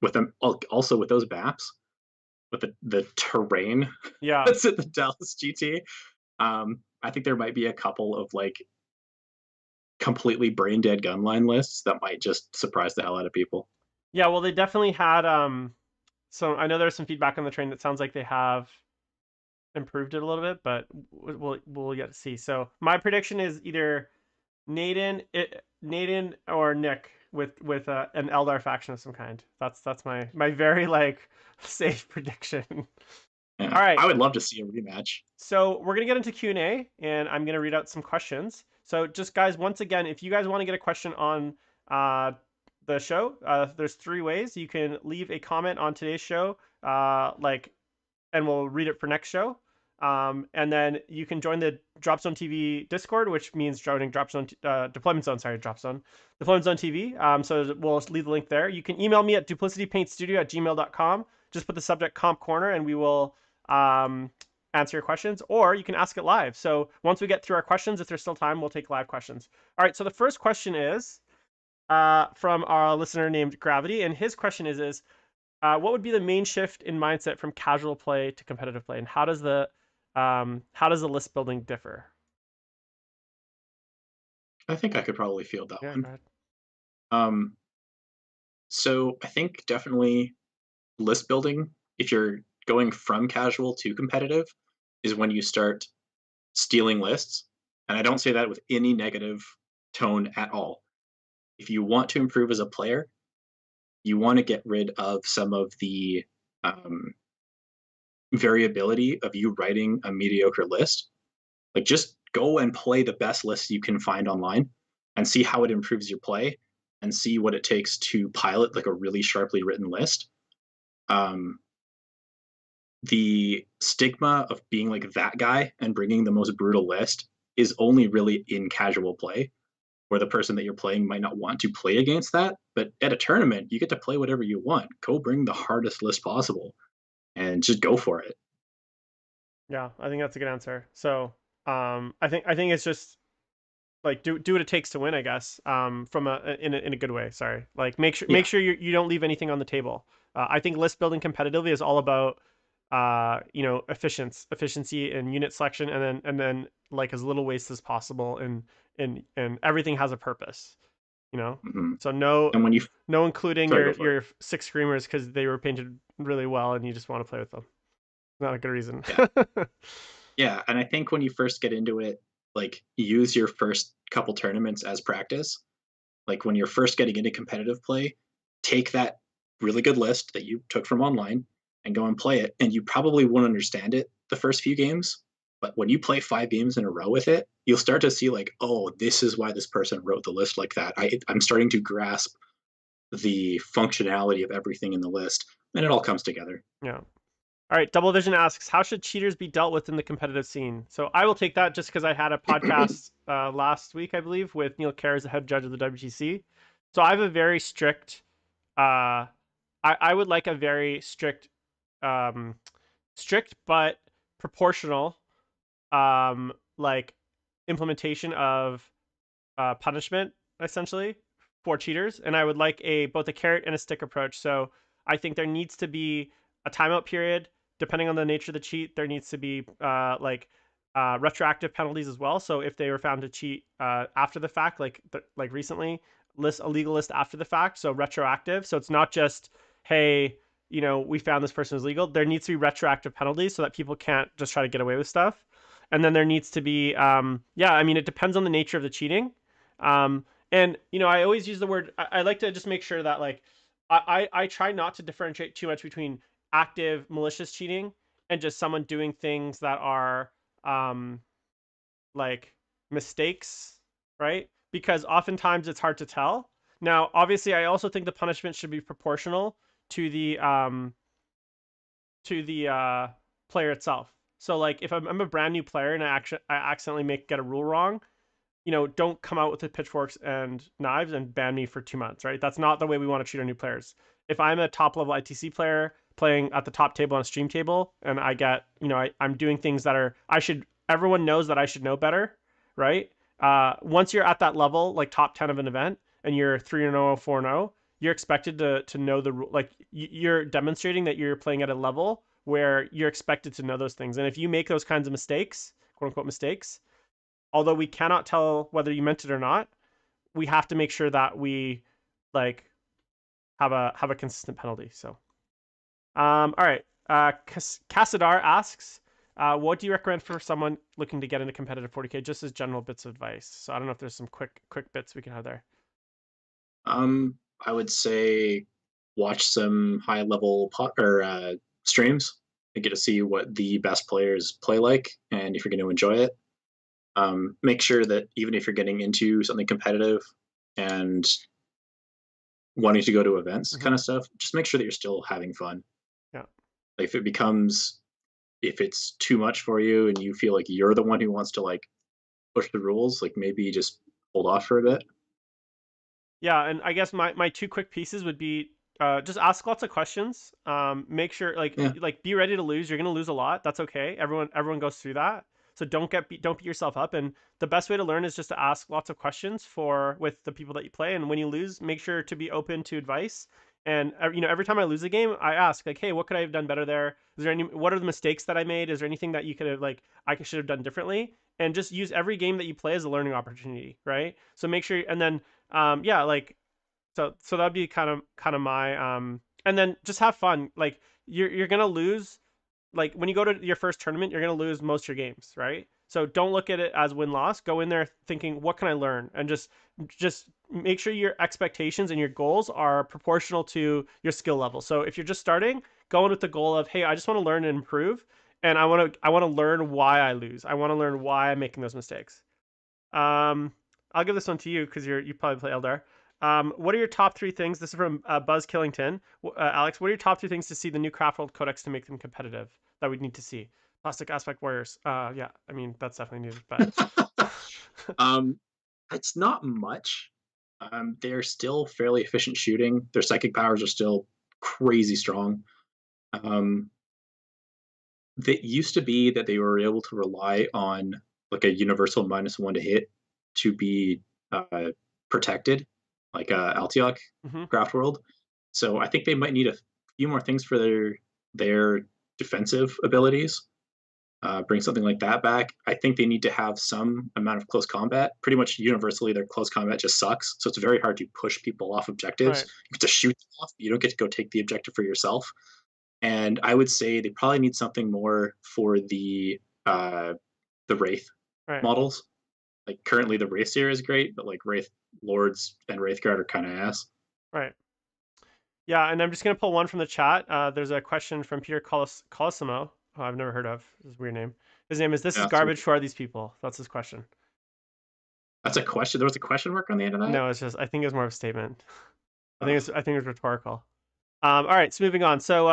with them also with those maps, with the terrain Yeah. that's at the Dallas GT, I think there might be a couple of like completely brain dead gunline lists that might just surprise the hell out of people. Yeah, well, they definitely had so I know there's some feedback on the train that sounds like they have improved it a little bit, but we'll yet to see. So my prediction is either Naden or Nick with an Eldar faction of some kind. That's my very like safe prediction. Yeah, All right, I would love to see a rematch. so we're gonna get into Q&A, and I'm gonna read out some questions. So just guys, once again, if you guys want to get a question on uh, the show, there's 3 ways. You can leave a comment on today's show, and we'll read it for next show. And then you can join the Dropzone TV Discord, which means joining Dropzone Deployment Zone. Sorry, Dropzone Deployment Zone TV. So we'll leave the link there. You can email me at duplicitypaintstudio@gmail.com. Just put the subject comp corner, and we will answer your questions, or you can ask it live. So once we get through our questions, if there's still time, we'll take live questions. All right. So the first question is from our listener named Gravity, and his question is what would be the main shift in mindset from casual play to competitive play, and how does the list building differ? I think I could probably field that Yeah, one. go ahead. Um, so I think definitely list building, if you're going from casual to competitive, is when you start stealing lists. And I don't say that with any negative tone at all. If you want to improve as a player, you want to get rid of some of the um, variability of you writing a mediocre list. Like just go and play the best list you can find online and see how it improves your play and see what it takes to pilot like a really sharply written list. Um, the stigma of being like that guy and bringing the most brutal list is only really in casual play, where the person that you're playing might not want to play against that. But at a tournament, you get to play whatever you want. Go bring the hardest list possible and just go for it. Yeah, I think that's a good answer. So I think it's just like do what it takes to win, I guess. From in a good way. Sorry, like make Yeah. sure you don't leave anything on the table. I think list building competitively is all about efficiency and unit selection, and then like as little waste as possible, and everything has a purpose. You know, Mm-hmm. so no And when you, no including sorry, your go for it. your 6 screamers because they were painted really well and you just want to play with them. Not a good reason. Yeah. Yeah. And I think when you first get into it, like use your first couple tournaments as practice. Like when you're first getting into competitive play, take that really good list that you took from online and go and play it. And you probably won't understand it the first few games. But when you play 5 games in a row with it, you'll start to see like, oh, this is why this person wrote the list like that. I'm starting to grasp the functionality of everything in the list, and it all comes together. Yeah. All right. Double Vision asks, how should cheaters be dealt with in the competitive scene? So I will take that just because I had a podcast last week, I believe, with Neil Kerr as the head judge of the WTC. So I have a very strict, I would like a very um, strict but proportional, like implementation of punishment essentially for cheaters, and I would like a both a carrot and a stick approach. So I think there needs to be a timeout period. Depending on the nature of the cheat, there needs to be retroactive penalties as well. So if they were found to cheat after the fact, like recently, list a legal list after the fact, so retroactive. So it's not just hey, we found this person is legal. There needs to be retroactive penalties so that people can't just try to get away with stuff. And then there needs to be yeah, I mean it depends on the nature of the cheating. And I always use the word. I like to just make sure that like I try not to differentiate too much between active malicious cheating and just someone doing things that are um, like mistakes, right? Because oftentimes it's hard to tell. Now, obviously, I also think the punishment should be proportional to the player itself. So like if I'm a brand new player and I accidentally get a rule wrong, don't come out with the pitchforks and knives and ban me for 2 months, right? That's not the way we want to treat our new players. If I'm a top level ITC player playing at the top table on a stream table and I get, I'm doing things that everyone knows that I should know better, right? Once you're at that level, like top 10 of an event, and you're 3-0, 4-0, you're expected to know the rule. Like you're demonstrating that you're playing at a level where you're expected to know those things. And if you make those kinds of mistakes, quote unquote mistakes, although we cannot tell whether you meant it or not, we have to make sure that we like have a consistent penalty. So, all right. Casadar asks, what do you recommend for someone looking to get into competitive 40K? Just as general bits of advice. So I don't know if there's some quick bits we can have there. I would say watch some high level streams and get to see what the best players play like, and if you're going to enjoy it. Make sure that even if you're getting into something competitive and wanting to go to events, kind of stuff, just make sure that you're still having fun. Yeah. Like if it's too much for you and you feel like you're the one who wants to like push the rules, like maybe just hold off for a bit. Yeah, and I guess my two quick pieces would be just ask lots of questions. Make sure Yeah. like be ready to lose. You're gonna lose a lot. That's okay. Everyone goes through that. So don't beat yourself up. And the best way to learn is just to ask lots of questions with the people that you play. And when you lose, make sure to be open to advice. And every time I lose a game, I ask like, hey, what could I have done better there? What are the mistakes that I made? Is there anything that you could have I should have done differently? And just use every game that you play as a learning opportunity, right? So make sure, and then yeah, like so that'd be kind of my and then just have fun. Like you're gonna lose, like when you go to your first tournament, you're gonna lose most of your games, right? So don't look at it as win loss. Go in there thinking, what can I learn? And just make sure your expectations and your goals are proportional to your skill level. So if you're just starting, go in with the goal of, hey, I just want to learn and improve, and I want to learn why I lose. I want to learn why I'm making those mistakes. I'll give this one to you because you probably play Eldar. What are your top three things? This is from Buzz Killington. Alex, what are your top three things to see the new Craft World Codex to make them competitive that we'd need to see? Plastic Aspect Warriors. Yeah, I mean that's definitely needed, but um, it's not much. They're still fairly efficient shooting. Their psychic powers are still crazy strong. That used to be that they were able to rely on like a universal -1 to hit to be protected, like Altiok mm-hmm. Craft World. So I think they might need a few more things for their defensive abilities. Bring something like that back. I think they need to have some amount of close combat. Pretty much universally, their close combat just sucks. So it's very hard to push people off objectives. Right. You get to shoot them off, but you don't get to go take the objective for yourself. And I would say they probably need something more for the Wraith Right. models. Like currently, the Wraith series is great, but like Wraith Lords and Wraithguard are kind of ass. Right. Yeah, and I'm just gonna pull one from the chat. There's a question from Peter Colosimo. Oh, I've never heard of. This is a weird name. His name is "This is Yeah, garbage. Who are these people?" That's his question. that's a question. There was a question mark on the end of that. No, it's just I think it's more of a statement. Oh. I think it's rhetorical. All right, so moving on. So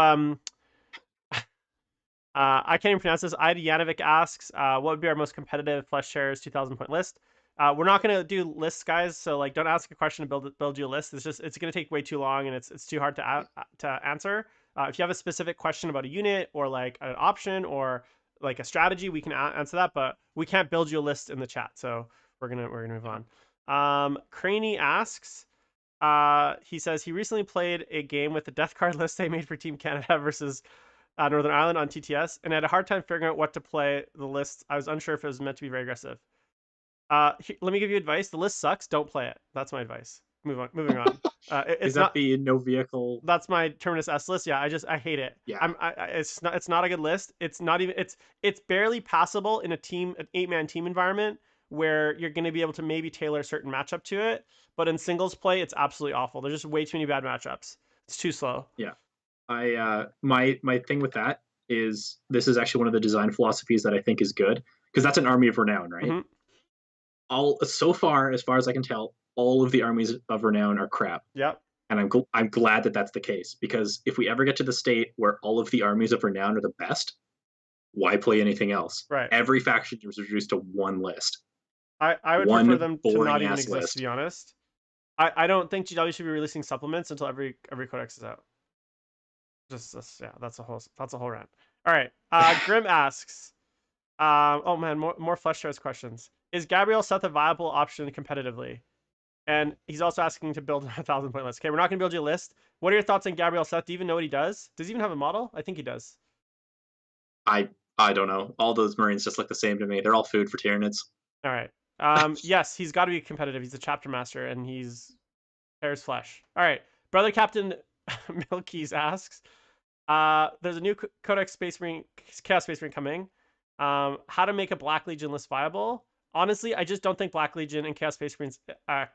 I can't even pronounce this. Ida Yanovic asks, what would be our most competitive Flesh Shares 2,000 point list? We're not going to do lists, guys. So like, don't ask a question to build you a list. It's going to take way too long and it's too hard to answer. If you have a specific question about a unit or like an option or like a strategy, we can answer that. But we can't build you a list in the chat. So we're gonna move on. Craney asks. He says he recently played a game with the death card list they made for Team Canada versus Northern Ireland on TTS, and I had a hard time figuring out what to play the list. I was unsure if it was meant to be very aggressive. Let me give you advice. The list sucks. Don't play it. That's my advice. Moving on. Is that the no vehicle? That's my Terminus S list. Yeah, I hate it. Yeah. It's not a good list. It's not even it's barely passable in an 8-man team environment where you're going to be able to maybe tailor a certain matchup to it. But in singles play, it's absolutely awful. There's just way too many bad matchups. It's too slow. Yeah. My thing with that is this is actually one of the design philosophies that I think is good because that's an army of renown, right? Mm-hmm. So far as I can tell, all of the armies of renown are crap. Yep. And I'm glad that that's the case, because if we ever get to the state where all of the armies of renown are the best, why play anything else? Right. Every faction is reduced to one list. I would prefer One them to not boring even ass exist, to list. be honest. I don't think GW should be releasing supplements until every codex is out. Just yeah, that's a whole rant. All right. Grim asks, oh man, more flesh shows questions. Is Gabriel Seth a viable option competitively? And he's also asking to build a 1,000-point list. Okay, we're not gonna build you a list. What are your thoughts on Gabriel Seth? Do you even know what he does? Does he even have a model? I think he does. I I don't know. All those Marines just look the same to me. They're all food for Tyranids. All right. Yes, he's got to be competitive. He's a chapter master, and he's Hair's flesh. All right, brother Captain Milky's asks, there's a new Codex Space Marine, Chaos Space Marine coming. How to make a Black Legion list viable? Honestly, I just don't think Black Legion and Chaos Space Marines,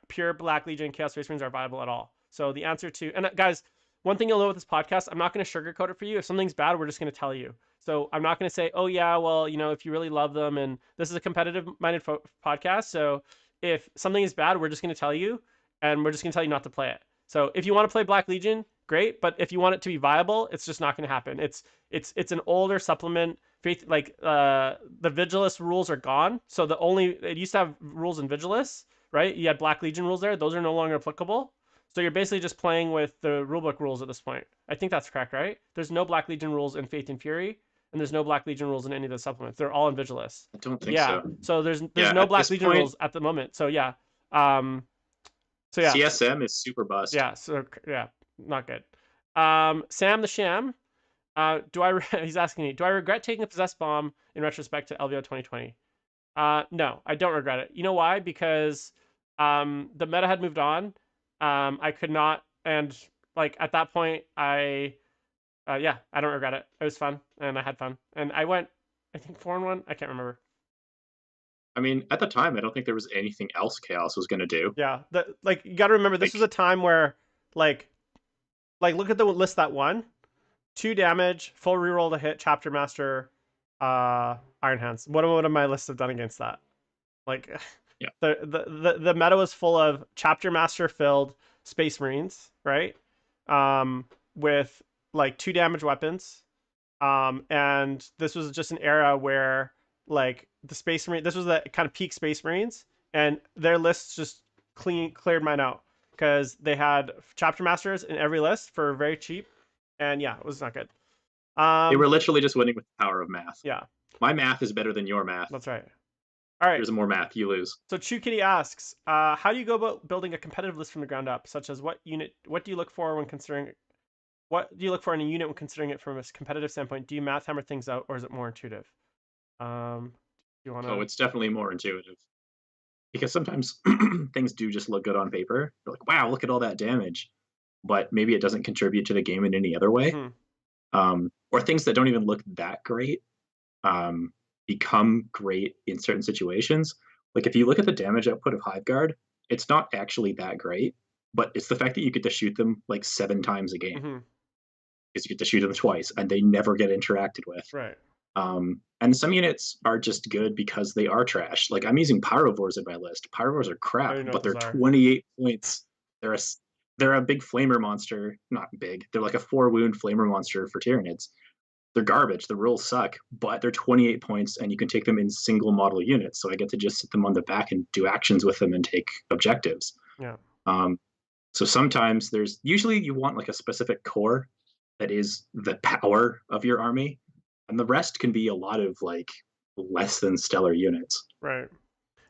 pure Black Legion and Chaos Space Marines are viable at all. So the answer to, and guys, one thing you'll know with this podcast, I'm not going to sugarcoat it for you. If something's bad, we're just going to tell you. So I'm not going to say, oh yeah, well, if you really love them, and this is a competitive-minded podcast. So if something is bad, we're just going to tell you, and we're just going to tell you not to play it. So if you want to play Black Legion, great. But if you want it to be viable, it's just not going to happen. It's an older supplement. Faith, like the Vigilus rules are gone. So it used to have rules in Vigilus, right? You had Black Legion rules there. Those are no longer applicable. So you're basically just playing with the rulebook rules at this point. I think that's correct, right? There's no Black Legion rules in Faith and Fury, and there's no Black Legion rules in any of the supplements. They're all in Vigilus. I don't think Yeah. so. So there's Yeah, no at Black this Legion point, rules at the moment. So yeah. So yeah. CSM is super bust. Yeah. So yeah, not good. Sam the Sham. He's asking me, do I regret taking a possessed bomb in retrospect to LVO 2020? No, I don't regret it. You know why? Because the meta had moved on. I could not, and like at that point, I don't regret it. It was fun, and I had fun, and I went, I think 4-1. I can't remember. I mean, at the time, I don't think there was anything else Chaos was going to do. Yeah, you got to remember, this was a time where like look at the list that won. 2 damage, full reroll to hit, Chapter Master, Iron Hands. What would my list have done against that? Like, yeah. the meta was full of Chapter Master filled Space Marines, right? With like 2 damage weapons. And this was just an era where like the Space Marine, this was the kind of peak Space Marines, and their lists just cleared mine out because they had Chapter Masters in every list for very cheap. And yeah, it was not good. They were literally just winning with the power of math. Yeah. My math is better than your math. That's right. All right. Here's more math, you lose. So Chew Kitty asks, how do you go about building a competitive list from the ground up? Such as what do you look for when considering, what do you look for in a unit when considering it from a competitive standpoint? Do you math hammer things out, or is it more intuitive? You want to? Oh, it's definitely more intuitive. Because sometimes things do just look good on paper. You're like, wow, look at all that damage. But maybe it doesn't contribute to the game in any other way. Or things that don't even look that great become great in certain situations. Like if you look at the damage output of Hive Guard, it's not actually that great, but it's the fact that you get to shoot them like 7 times a game. Because you get to shoot them twice and they never get interacted with. Right. And some units are just good because they are trash. Like I'm using Pyrovores in my list. Pyrovores are crap, but they're 28 points. They're a big flamer monster. Not big. They're like a 4-wound flamer monster for Tyranids. They're garbage. The rules suck, but they're 28 points, and you can take them in single model units. So I get to just sit them on the back and do actions with them and take objectives. Yeah. So sometimes usually you want like a specific core that is the power of your army, and the rest can be a lot of like less than stellar units. Right.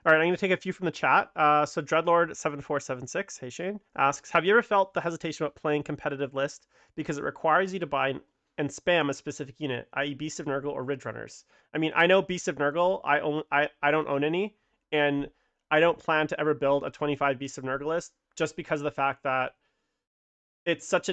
All right, I'm going to take a few from the chat. So Dreadlord7476, hey Shane, asks, have you ever felt the hesitation about playing competitive list because it requires you to buy and spam a specific unit, i.e. Beast of Nurgle or Ridge Runners? I mean, I know Beast of Nurgle, I don't own any, and I don't plan to ever build a 25 Beast of Nurgle list just because of the fact that it's such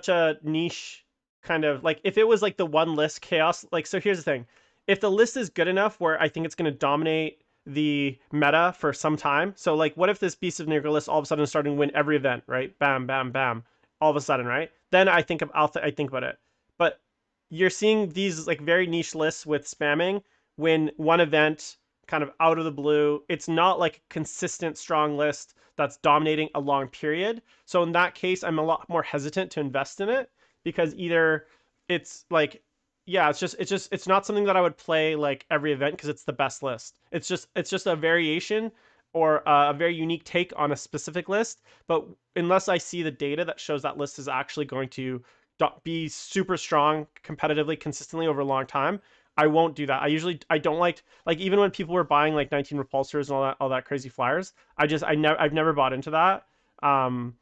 a niche kind of, like, if it was like the one list chaos, like, so here's the thing. If the list is good enough where I think it's going to dominate the meta for some time. So like, what if this Beast of Nurgle list all of a sudden is starting to win every event, right? Bam, bam, bam, all of a sudden, right? Then I think about it. But you're seeing these like very niche lists with spamming when one event kind of out of the blue. It's not like a consistent strong list. that's dominating a long period. So in that case, I'm a lot more hesitant to invest in it because either it's like, yeah, it's not something that I would play like every event because it's the best list. It's just a variation or a very unique take on a specific list. But unless I see the data that shows that list is actually going to be super strong competitively, consistently over a long time, I won't do that. I don't like even when people were buying like 19 repulsors and all that crazy flyers. I've never bought into that. Um,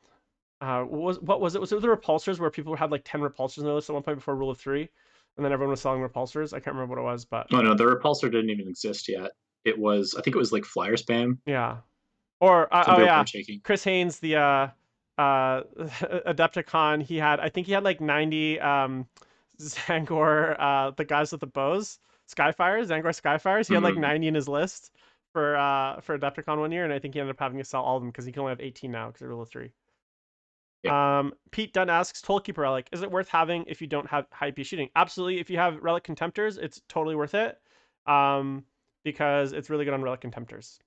what was it? Was it the repulsors where people had like 10 repulsors in their list at one point before rule of three, and then everyone was selling repulsors? I can't remember what it was, but Oh no, the repulsor didn't even exist yet. I think it was like flyer spam. yeah. Or Some oh people yeah, were taking. Chris Haynes, the Adepticon. I think he had like 90 Zangor, the guys with the bows, Skyfires, Zangor Skyfires. He had like Mm, 90 in his list for Adepticon one year, and I think he ended up having to sell all of them because he can only have 18 now because of rule of three. yeah, Pete Dunn asks, Tollkeeper Relic, is it worth having if you don't have high AP shooting? Absolutely. If you have Relic Contemptors, it's totally worth it. Um, because it's really good on Relic Contemptors.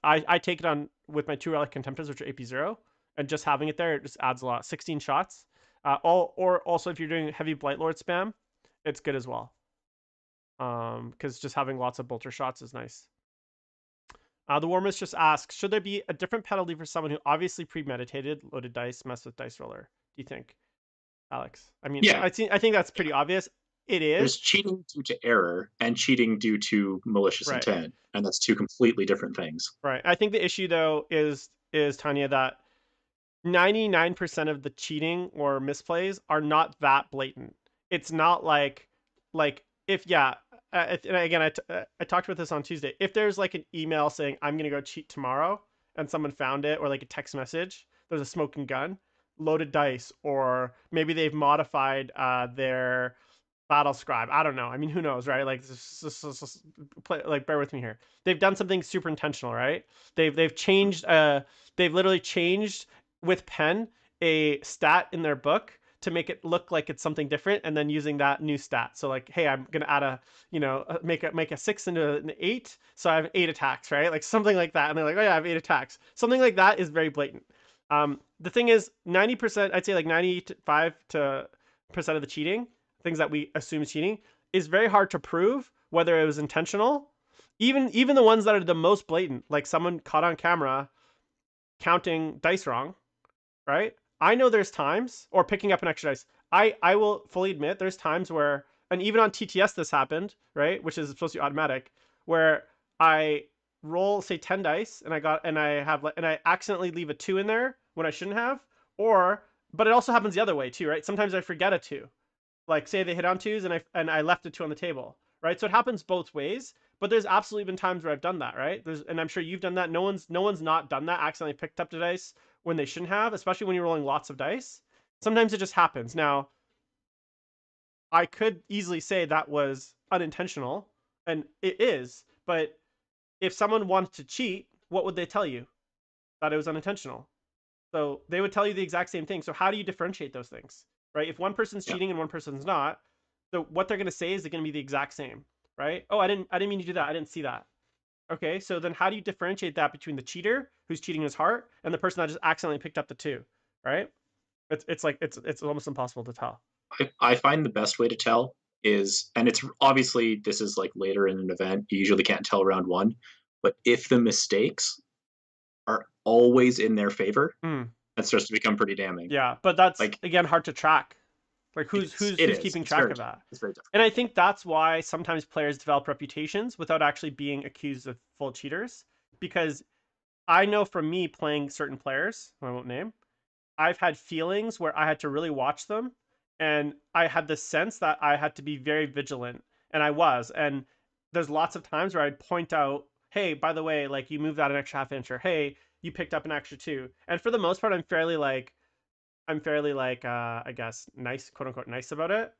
I take it on with my 2 Relic Contemptors, which are AP0, and just having it there, it just adds a lot. 16 shots. Or also if you're doing heavy Blightlord spam, it's good as well. Because just having lots of bolter shots is nice. The Warmers just asks, should there be a different penalty for someone who obviously premeditated, loaded dice, messed with dice roller? Do you think, Alex? I mean, yeah. I think that's pretty obvious. It There's is. cheating due to error and cheating due to malicious Right. intent, and that's two completely different things. Right. I think the issue though is Tanya that 99% of the cheating or misplays are not that blatant. It's not like if yeah, and again I talked about this on Tuesday. If there's like an email saying I'm going to go cheat tomorrow and someone found it, or like a text message, there's a smoking gun, loaded dice, or maybe they've modified their battle scribe. I don't know. I mean, who knows, right? Like, play, like, bear with me here. They've done something super intentional, right? They've changed. They've literally changed with pen a stat in their book to make it look like it's something different, and then using that new stat. So like, hey, I'm gonna add make a 6 into an 8, so I have 8 attacks, right? Like something like that, and they're like, oh yeah, I have 8 attacks. Something like that is very blatant. The thing is, 90%, I'd say like 95% of the cheating, things that we assume is cheating, is very hard to prove whether it was intentional. Even the ones that are the most blatant, like someone caught on camera counting dice wrong, right? I know there's times, or picking up an extra dice. I will fully admit there's times where, and even on TTS this happened, right? Which is supposed to be automatic, where I roll say 10 dice and I accidentally leave a 2 in there when I shouldn't have, or but it also happens the other way too, right? Sometimes I forget a 2, like say they hit on 2s and I left a 2 on the table, right? So it happens both ways, but there's absolutely been times where I've done that, right? And I'm sure you've done that. No one's not done that, accidentally picked up the dice when they shouldn't have, especially when you're rolling lots of dice. Sometimes it just happens. Now, I could easily say that was unintentional, and it is, but if someone wanted to cheat, what would they tell you? That it was unintentional. So they would tell you the exact same thing. So how do you differentiate those things, right? If one person's Yeah, cheating and one person's not, so what they're going to say is they're going to be the exact same, right? Oh, I didn't mean to do that. I didn't see that. Okay, so then how do you differentiate that between the cheater who's cheating his heart and the person that just accidentally picked up the 2, right? It's almost impossible to tell. I find the best way to tell is, and it's obviously this is like later in an event. You usually can't tell round one, but if the mistakes are always in their favor, Mm, that starts to become pretty damning. yeah, but that's Like again hard to track. Like it who's is. keeping It's track very of that? it's very different. And I think that's why sometimes players develop reputations without actually being accused of full cheaters. Because I know from me playing certain players, who I won't name, I've had feelings where I had to really watch them, and I had the sense that I had to be very vigilant, and I was. And there's lots of times where I'd point out, "Hey, by the way, like you moved that an extra half inch," or "Hey, you picked up an extra 2." And for the most part, I'm fairly like I guess nice, quote unquote nice about it.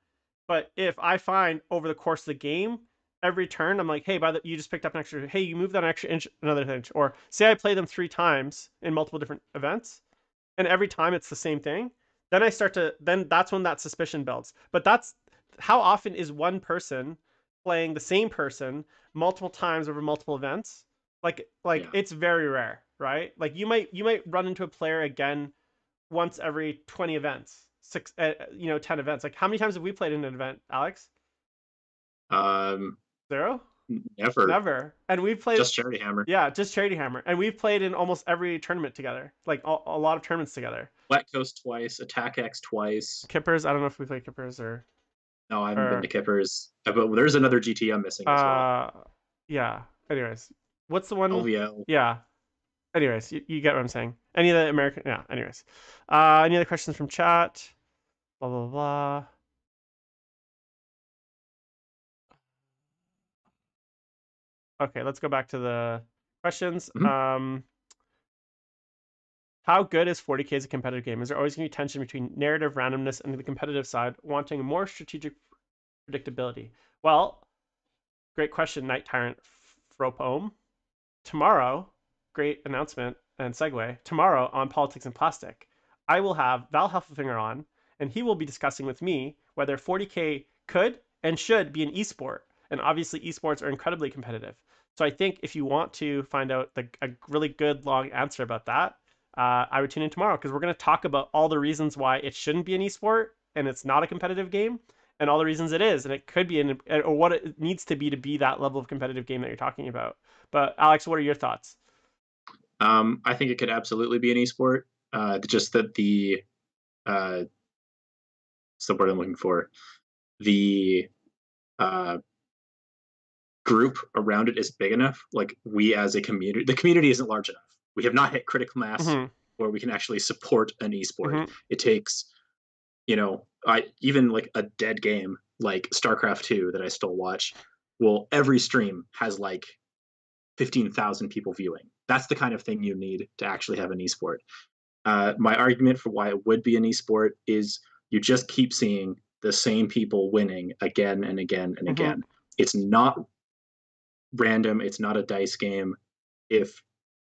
But if I find over the course of the game, every turn I'm like, hey, you just picked up an extra. Hey, you moved that an extra inch, another inch. Or say I play them 3 times in multiple different events, and every time it's the same thing. Then that's when that suspicion builds. But that's how often is one person playing the same person multiple times over multiple events? Like Yeah, it's very rare. right? Like you might run into a player again once every 20 events, 10 events. Like how many times have we played in an event, Alex? Um, 0? Never. Never. And we've played, Just Charity Hammer. yeah, just Charity Hammer. And we've played in almost every tournament together, like a lot of tournaments together. Flat Coast twice, Attack X twice. Kippers, I don't know if we play Kippers No, I haven't been to or Kippers. But there's another GT I'm missing as well. uh, yeah. Anyways, what's the one? LVL. Yeah. Anyways, you get what I'm saying. Any of the American, yeah. Anyways, any other questions from chat? Blah blah blah. Okay, let's go back to the questions. Mhm. How good is 40K as a competitive game? Is there always going to be tension between narrative randomness and the competitive side, wanting more strategic predictability? Well, great question, Night Tyrant Fropoem. Tomorrow, great announcement and segue. Tomorrow on Politics and Plastic, I will have Val Heffelfinger on, and he will be discussing with me whether 40K could and should be an esport. And obviously, esports are incredibly competitive. So I think if you want to find out a really good long answer about that, I would tune in tomorrow because we're going to talk about all the reasons why it shouldn't be an esport and it's not a competitive game, and all the reasons it is and it could be or what it needs to be that level of competitive game that you're talking about. But Alex, what are your thoughts? I think it could absolutely be an esport. Just that what's the word I'm looking for? The uh, group around it is big enough. Like we as a community, the community isn't large enough. We have not hit critical mass Mm-hmm. where we can actually support an esport. Mm-hmm. It takes, I even like a dead game like StarCraft 2 that I still watch. Well, every stream has like 15,000 people viewing. That's the kind of thing you need to actually have an esport. My argument for why it would be an esport is you just keep seeing the same people winning again and again and Mm-hmm. again. It's not random. It's not a dice game. If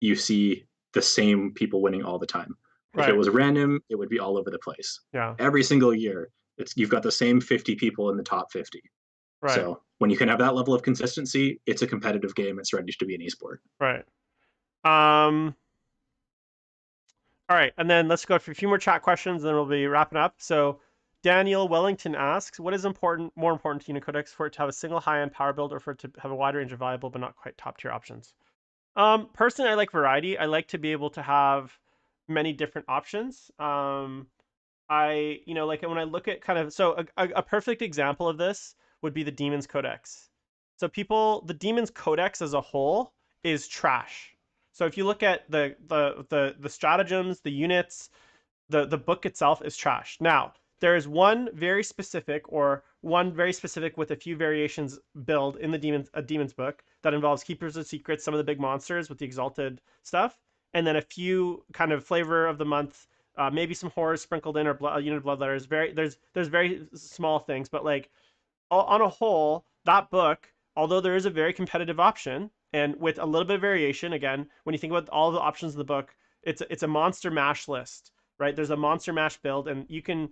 you see the same people winning all the time, if it Right. was random, it would be all over the place. Yeah. Every single year, you've got the same 50 people in the top 50. Right. So when you can have that level of consistency, it's a competitive game. It's ready to be an esport. Right. All right, and then let's go for a few more chat questions, and then we'll be wrapping up. So Daniel Wellington asks, what is more important to Unicodex, for it to have a single high-end power build or for it to have a wide range of viable but not quite top-tier options? Personally, I like variety. I like to be able to have many different options. Like when I look at kind of, so a perfect example of this would be the Demon's Codex. So the Demon's Codex as a whole is trash. So if you look at the stratagems, the units, the book itself is trash. Now, there is one very specific with a few variations build in the Demon's book that involves Keepers of Secrets, some of the big monsters with the exalted stuff, and then a few kind of flavor of the month, maybe some horrors sprinkled in, or unit of bloodletters. There's very small things, but like on a whole, that book, although there is a very competitive option, and with a little bit of variation, again, when you think about all the options in the book, it's a monster mash list, right? There's a monster mash build, and you can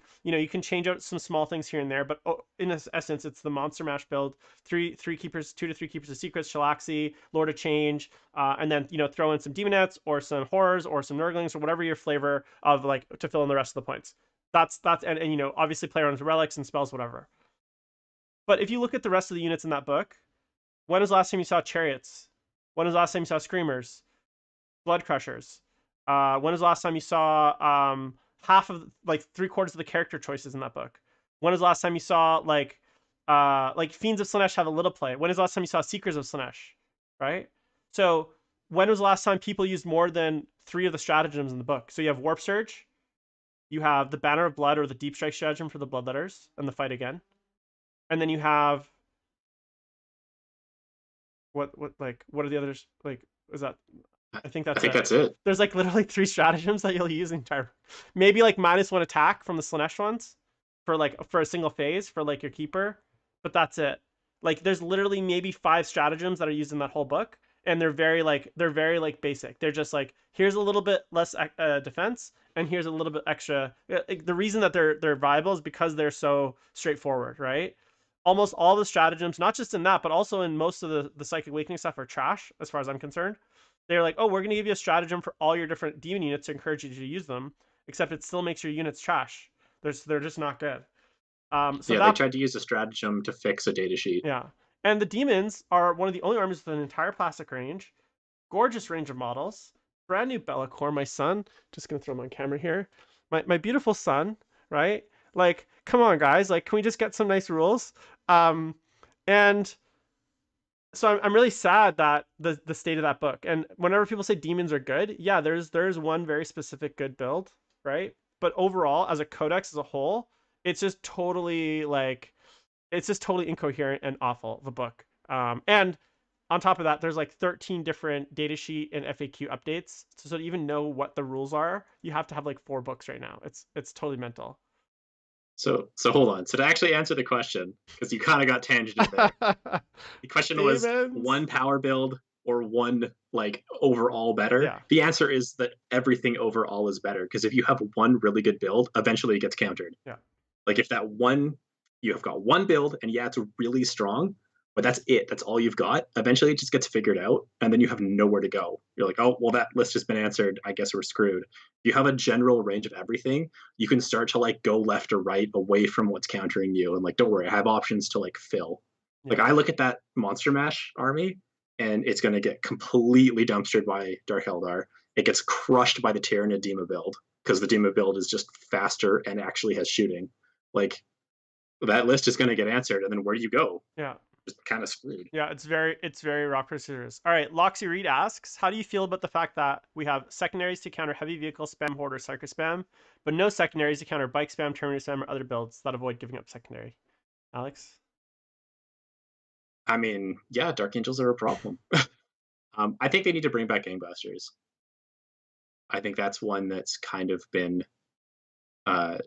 change out some small things here and there, but in essence, it's the monster mash build. Two to three keepers of secrets, Shalaxi, Lord of Change, and then throw in some demonettes or some horrors or some nurglings or whatever your flavor of, like, to fill in the rest of the points. That's and obviously play around with relics and spells, whatever. But if you look at the rest of the units in that book, when was the last time you saw chariots? When was the last time you saw screamers, blood crushers? When was the last time you saw half of, like, 3/4 of the character choices in that book? When was the last time you saw like Fiends of Slanesh have a little play? When is the last time you saw Seekers of Slanesh? Right? So when was the last time people used more than 3 of the stratagems in the book? So you have Warp Surge, you have the Banner of Blood or the Deep Strike stratagem for the Bloodletters and the fight again, and then you have what are the others, like, is that, I think I that's think it. that's it. There's like literally 3 stratagems that you'll use in entire, maybe like -1 attack from the Slanesh ones for a single phase for like your keeper, but that's it. Like there's literally maybe 5 stratagems that are used in that whole book, and they're very basic. They're just like, here's a little bit less defense, and here's a little bit extra. The reason that they're viable is because they're so straightforward, right? Almost all the stratagems, not just in that, but also in most of the Psychic Awakening stuff, are trash as far as I'm concerned. They're like, oh, we're going to give you a stratagem for all your different demon units to encourage you to use them, except it still makes your units trash. They're just not good. So Yeah, they that tried to use a stratagem to fix a data sheet. yeah, and the demons are one of the only armies with an entire plastic range, gorgeous range of models, brand new Bellacore. My son, just gonna throw him on camera here. My beautiful son, right? Like, come on, guys. Like, can we just get some nice rules? And so I'm really sad that the state of that book. And whenever people say demons are good, yeah, there's one very specific good build, right? But overall, as a codex as a whole, it's just totally like it's just totally incoherent and awful, the book. And on top of that, there's like 13 different datasheet and FAQ updates. So to even know what the rules are, you have to have like 4 books right now. It's totally mental. So hold on. So to actually answer the question, because you kind of got tangented there. The question was Demons. one power build or one like overall better. Yeah. The answer is that everything overall is better because if you have one really good build, eventually it gets countered. Yeah. Like if that one you have got one build and yeah, it's really strong, but that's it. That's all you've got. Eventually it just gets figured out and then you have nowhere to go. You're like, oh well that list has been answered. I guess we're screwed. If you have a general range of everything, you can start to like go left or right away from what's countering you. And like, don't worry, I have options to like fill. Like Yeah. I look at that Monster Mash army and it's gonna get completely dumpstered by Dark Eldar. It gets crushed by the Tyrannodema build because the Dema build is just faster and actually has shooting. Like that list is going to get answered, and then where do you go? Yeah. Just kind of screwed. Yeah, it's very rock paper scissors. All right, Loxy Reed asks, how do you feel about the fact that we have secondaries to counter heavy vehicle spam, horde, or psycho spam, but no secondaries to counter bike spam, terminator spam, or other builds that avoid giving up secondary? Alex? I mean, yeah, Dark Angels are a problem. I think they need to bring back Gangbusters. I think that's one that's kind of been uh,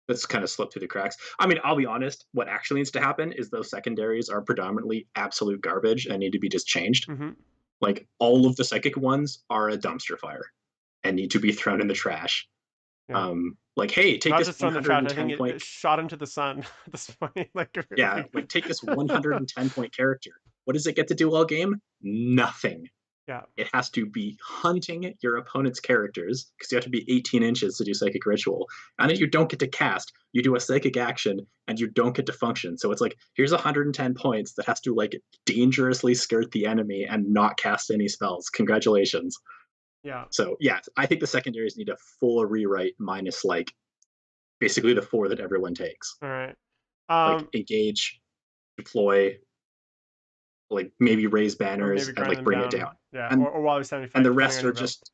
that's kind of slipped through the cracks. I mean, I'll be honest. What actually needs to happen is those secondaries are predominantly absolute garbage and need to be just changed. Mm-hmm. Like all of the psychic ones are a dumpster fire and need to be thrown in the trash. Yeah. Like, hey, take Not this just thrown in the trash. I think 110 point. it shot into the sun at this point. Yeah, like take this 110 point character. What does it get to do all game? Nothing. yeah. It has to be hunting your opponent's characters because you have to be 18 inches to do Psychic Ritual. And then you don't get to cast. You do a Psychic action and you don't get to function. So it's like, here's 110 points that has to like dangerously skirt the enemy and not cast any spells. Congratulations. Yeah. So yeah, I think the secondaries need a full rewrite minus like basically the 4 that everyone takes. All right. Like engage, deploy, like maybe raise Or banners maybe and grind like them bring it down. down. Yeah. And Or while we semi and fight, the depending rest on are your build. just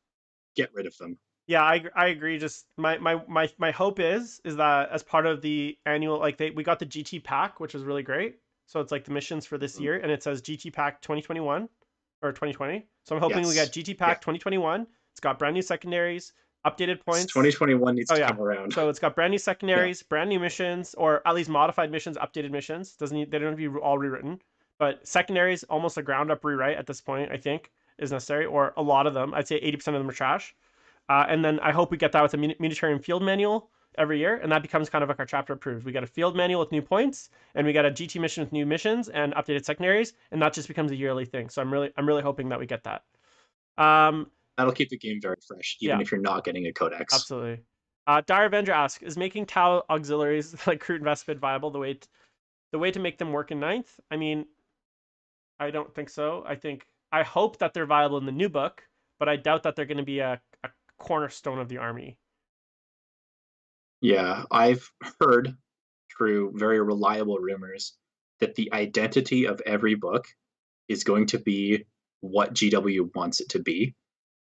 get rid of them. Yeah, I agree. Just my hope is that as part of the annual, like we got the GT pack, which is really great. So it's like the missions for this year, and it says GT pack 2021 or 2020. So I'm hoping we get Yes. GT Yeah. pack 2021. It's got brand new secondaries, updated points. 2021 needs Oh to yeah. come around. So it's got brand new Yeah. secondaries, brand new missions, or at least modified missions, updated missions. Doesn't need, they don't have to be all rewritten, but secondaries almost a ground up rewrite at this point. I think is necessary, or a lot of them. I'd say 80% of them are trash. And then I hope we get that with a Munitarian field manual every year, and that becomes kind of like our chapter approved. We get a field manual with new points, and we get a GT mission with new missions and updated secondaries, and that just becomes a yearly thing. So I'm really hoping that we get that. That'll keep the game very fresh, even Yeah, if you're not getting a codex. absolutely. Dire Avenger asks, is making Tau auxiliaries like Kroot and Vespid viable the way to make them work in ninth? I mean, I don't think so. I hope that they're viable in the new book, but I doubt that they're going to be a cornerstone of the army. Yeah, I've heard through very reliable rumors that the identity of every book is going to be what GW wants it to be,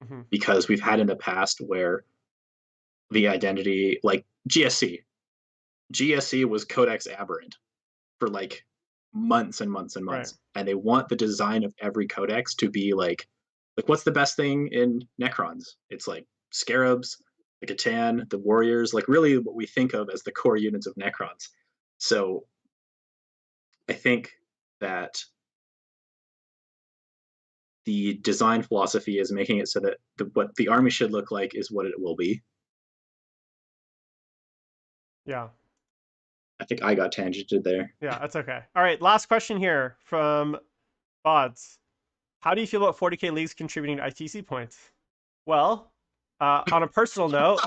Mm-hmm. because we've had in the past where the identity, like GSC was Codex Aberrant for like months and months and Right. months, and they want the design of every codex to be like what's the best thing in Necrons? It's like Scarabs, the Catan, the Warriors, like really what we think of as the core units of Necrons. So I think that the design philosophy is making it so that what the army should look like is what it will be. Yeah. I think I got tangented there. Yeah, that's okay. All right, last question here from Bods. How do you feel about 40K leagues contributing to ITC points? Well, on a personal note,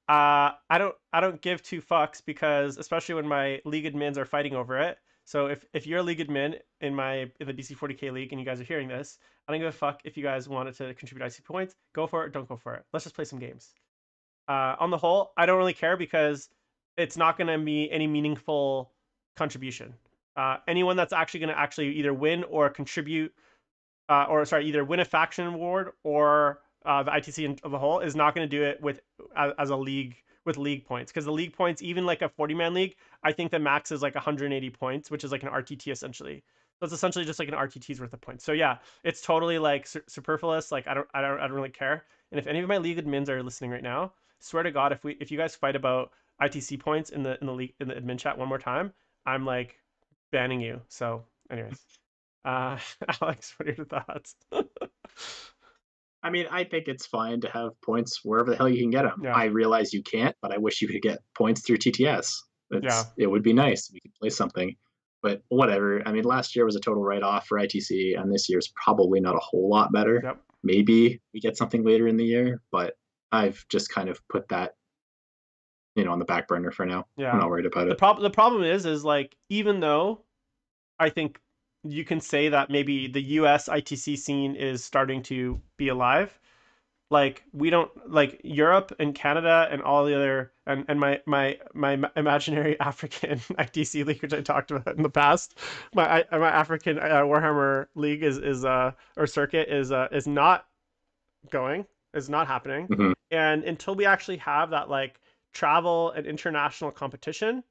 I don't give two fucks because especially when my league admins are fighting over it. So if you're a league admin in the BC 40K league and you guys are hearing this, I don't give a fuck if you guys wanted to contribute IC points. Go for it. Don't go for it. Let's just play some games. On the whole, I don't really care because it's not going to be any meaningful contribution. Anyone that's actually going to actually either win or contribute, or sorry, either win a faction award or the ITC of the whole is not going to do it with as a league with league points because the league points, even like a 40-man league, I think the max is like 180 points, which is like an RTT essentially. So it's essentially just like an RTT's worth of points. So yeah, it's totally like superfluous. Like I don't really care. And if any of my league admins are listening right now, swear to God, if you guys fight about ITC points in the league in the admin chat one more time, I'm like banning you. So, anyways, Alex, what are your thoughts? I mean, I think it's fine to have points wherever the hell you can get them. Yeah, I realize you can't, but I wish you could get points through TTS. yeah, It would be nice if we could play something. But whatever. I mean, last year was a total write-off for ITC, and this year's probably not a whole lot better. yep, Maybe we get something later in the year, but I've just kind of put that, on the back burner for now. I'm yeah. not worried about it. The problem is like even though I think you can say that maybe the US ITC scene is starting to be alive, like we don't like Europe and Canada and all the other and my imaginary African ITC league which I talked about in the past. My African Warhammer league is or circuit is not going, is not happening. Mhm. And until we actually have that like travel and international competition,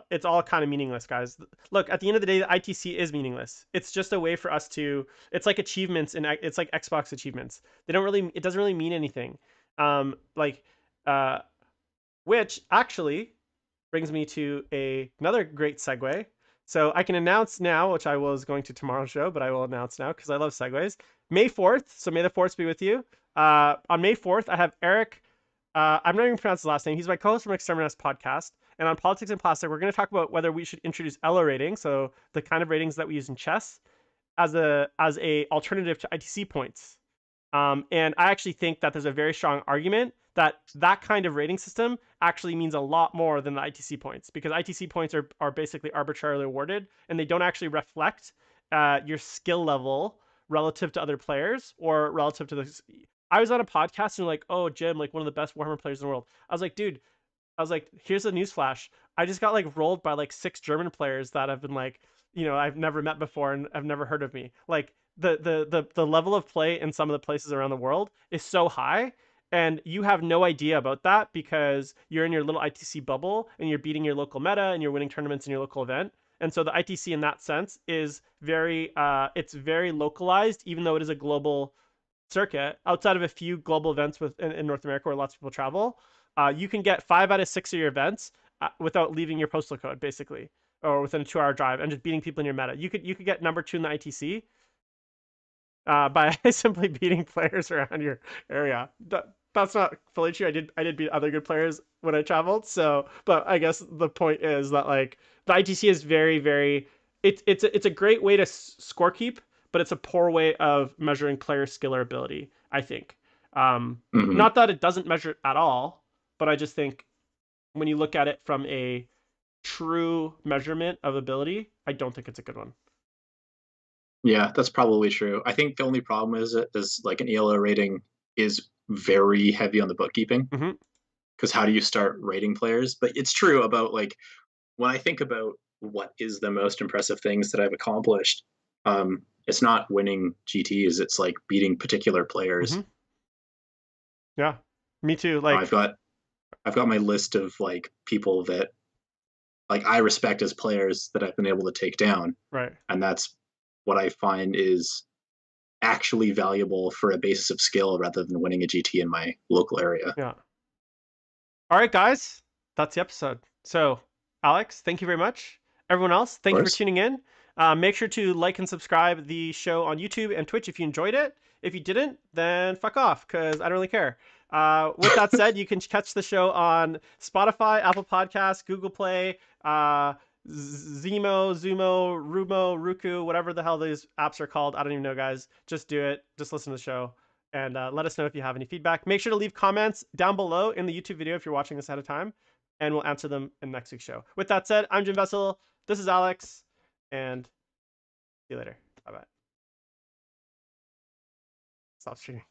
it's all kind of meaningless, guys. Look, at the end of the day, the ITC is meaningless. It's just a way for us to. It's like achievements, and it's like Xbox achievements. They don't really. It doesn't really mean anything. Like, which actually brings me to another great segue. So I can announce now, which I was going to tomorrow's show, but I will announce now because I love segues. May 4th. So may the 4th be with you. On May 4th, I have Eric. I'm not even pronounce his last name. He's my co-host from Exterminus podcast. And on Politics and Plastic, we're going to talk about whether we should introduce Elo rating, so the kind of ratings that we use in chess, as a alternative to ITC points. And I actually think that there's a very strong argument that that kind of rating system actually means a lot more than the ITC points because ITC points are basically arbitrarily awarded and they don't actually reflect your skill level relative to other players or relative to the. I was on a podcast and like, oh, Jim, like one of the best Warhammer players in the world. I was like, dude, here's a newsflash. I just got like rolled by like 6 German players that have been like, I've never met before and have never heard of me. Like the level of play in some of the places around the world is so high, and you have no idea about that because you're in your little ITC bubble and you're beating your local meta and you're winning tournaments in your local event. And so the ITC in that sense is it's very localized, even though it is a global circuit. Outside of a few global events in North America where lots of people travel, you can get 5 out of 6 of your events without leaving your postal code, basically, or within a 2-hour drive, and just beating people in your meta. You could get number 2 in the ITC by simply beating players around your area. That's not fully true. I did beat other good players when I traveled. So, but I guess the point is that like the ITC is very very it's a great way to score keep, but it's a poor way of measuring player skill or ability, I think. Mhm. Not that it doesn't measure it at all, but I just think when you look at it from a true measurement of ability, I don't think it's a good one. Yeah, that's probably true. I think the only problem is like an ELO rating is very heavy on the bookkeeping Mm-hmm. because how do you start rating players? But it's true about like when I think about what is the most impressive things that I've accomplished, it's not winning GTs, it's like beating particular Mm-hmm. players. Yeah, me too. I've got my list of like people that like I respect as players that I've been able to take down, Right. and that's what I find is actually valuable for a basis of skill rather than winning a GT in my local area. Of Yeah. All right, guys, that's the episode. So, Alex, thank you very much. Everyone else, thank you for course. tuning in. Make sure to like and subscribe the show on YouTube and Twitch if you enjoyed it. If you didn't, then fuck off because I don't really care. With that said, you can catch the show on Spotify, Apple Podcasts, Google Play, Zemo, Zumo, Rumo, Ruku, whatever the hell these apps are called. I don't even know, guys. Just do it. Just listen to the show. And let us know if you have any feedback. Make sure to leave comments down below in the YouTube video if you're watching this ahead of time, and we'll answer them in next week's show. With that said, I'm Jim Vessel. This is Alex, and see you later. Bye bye. Stop streaming.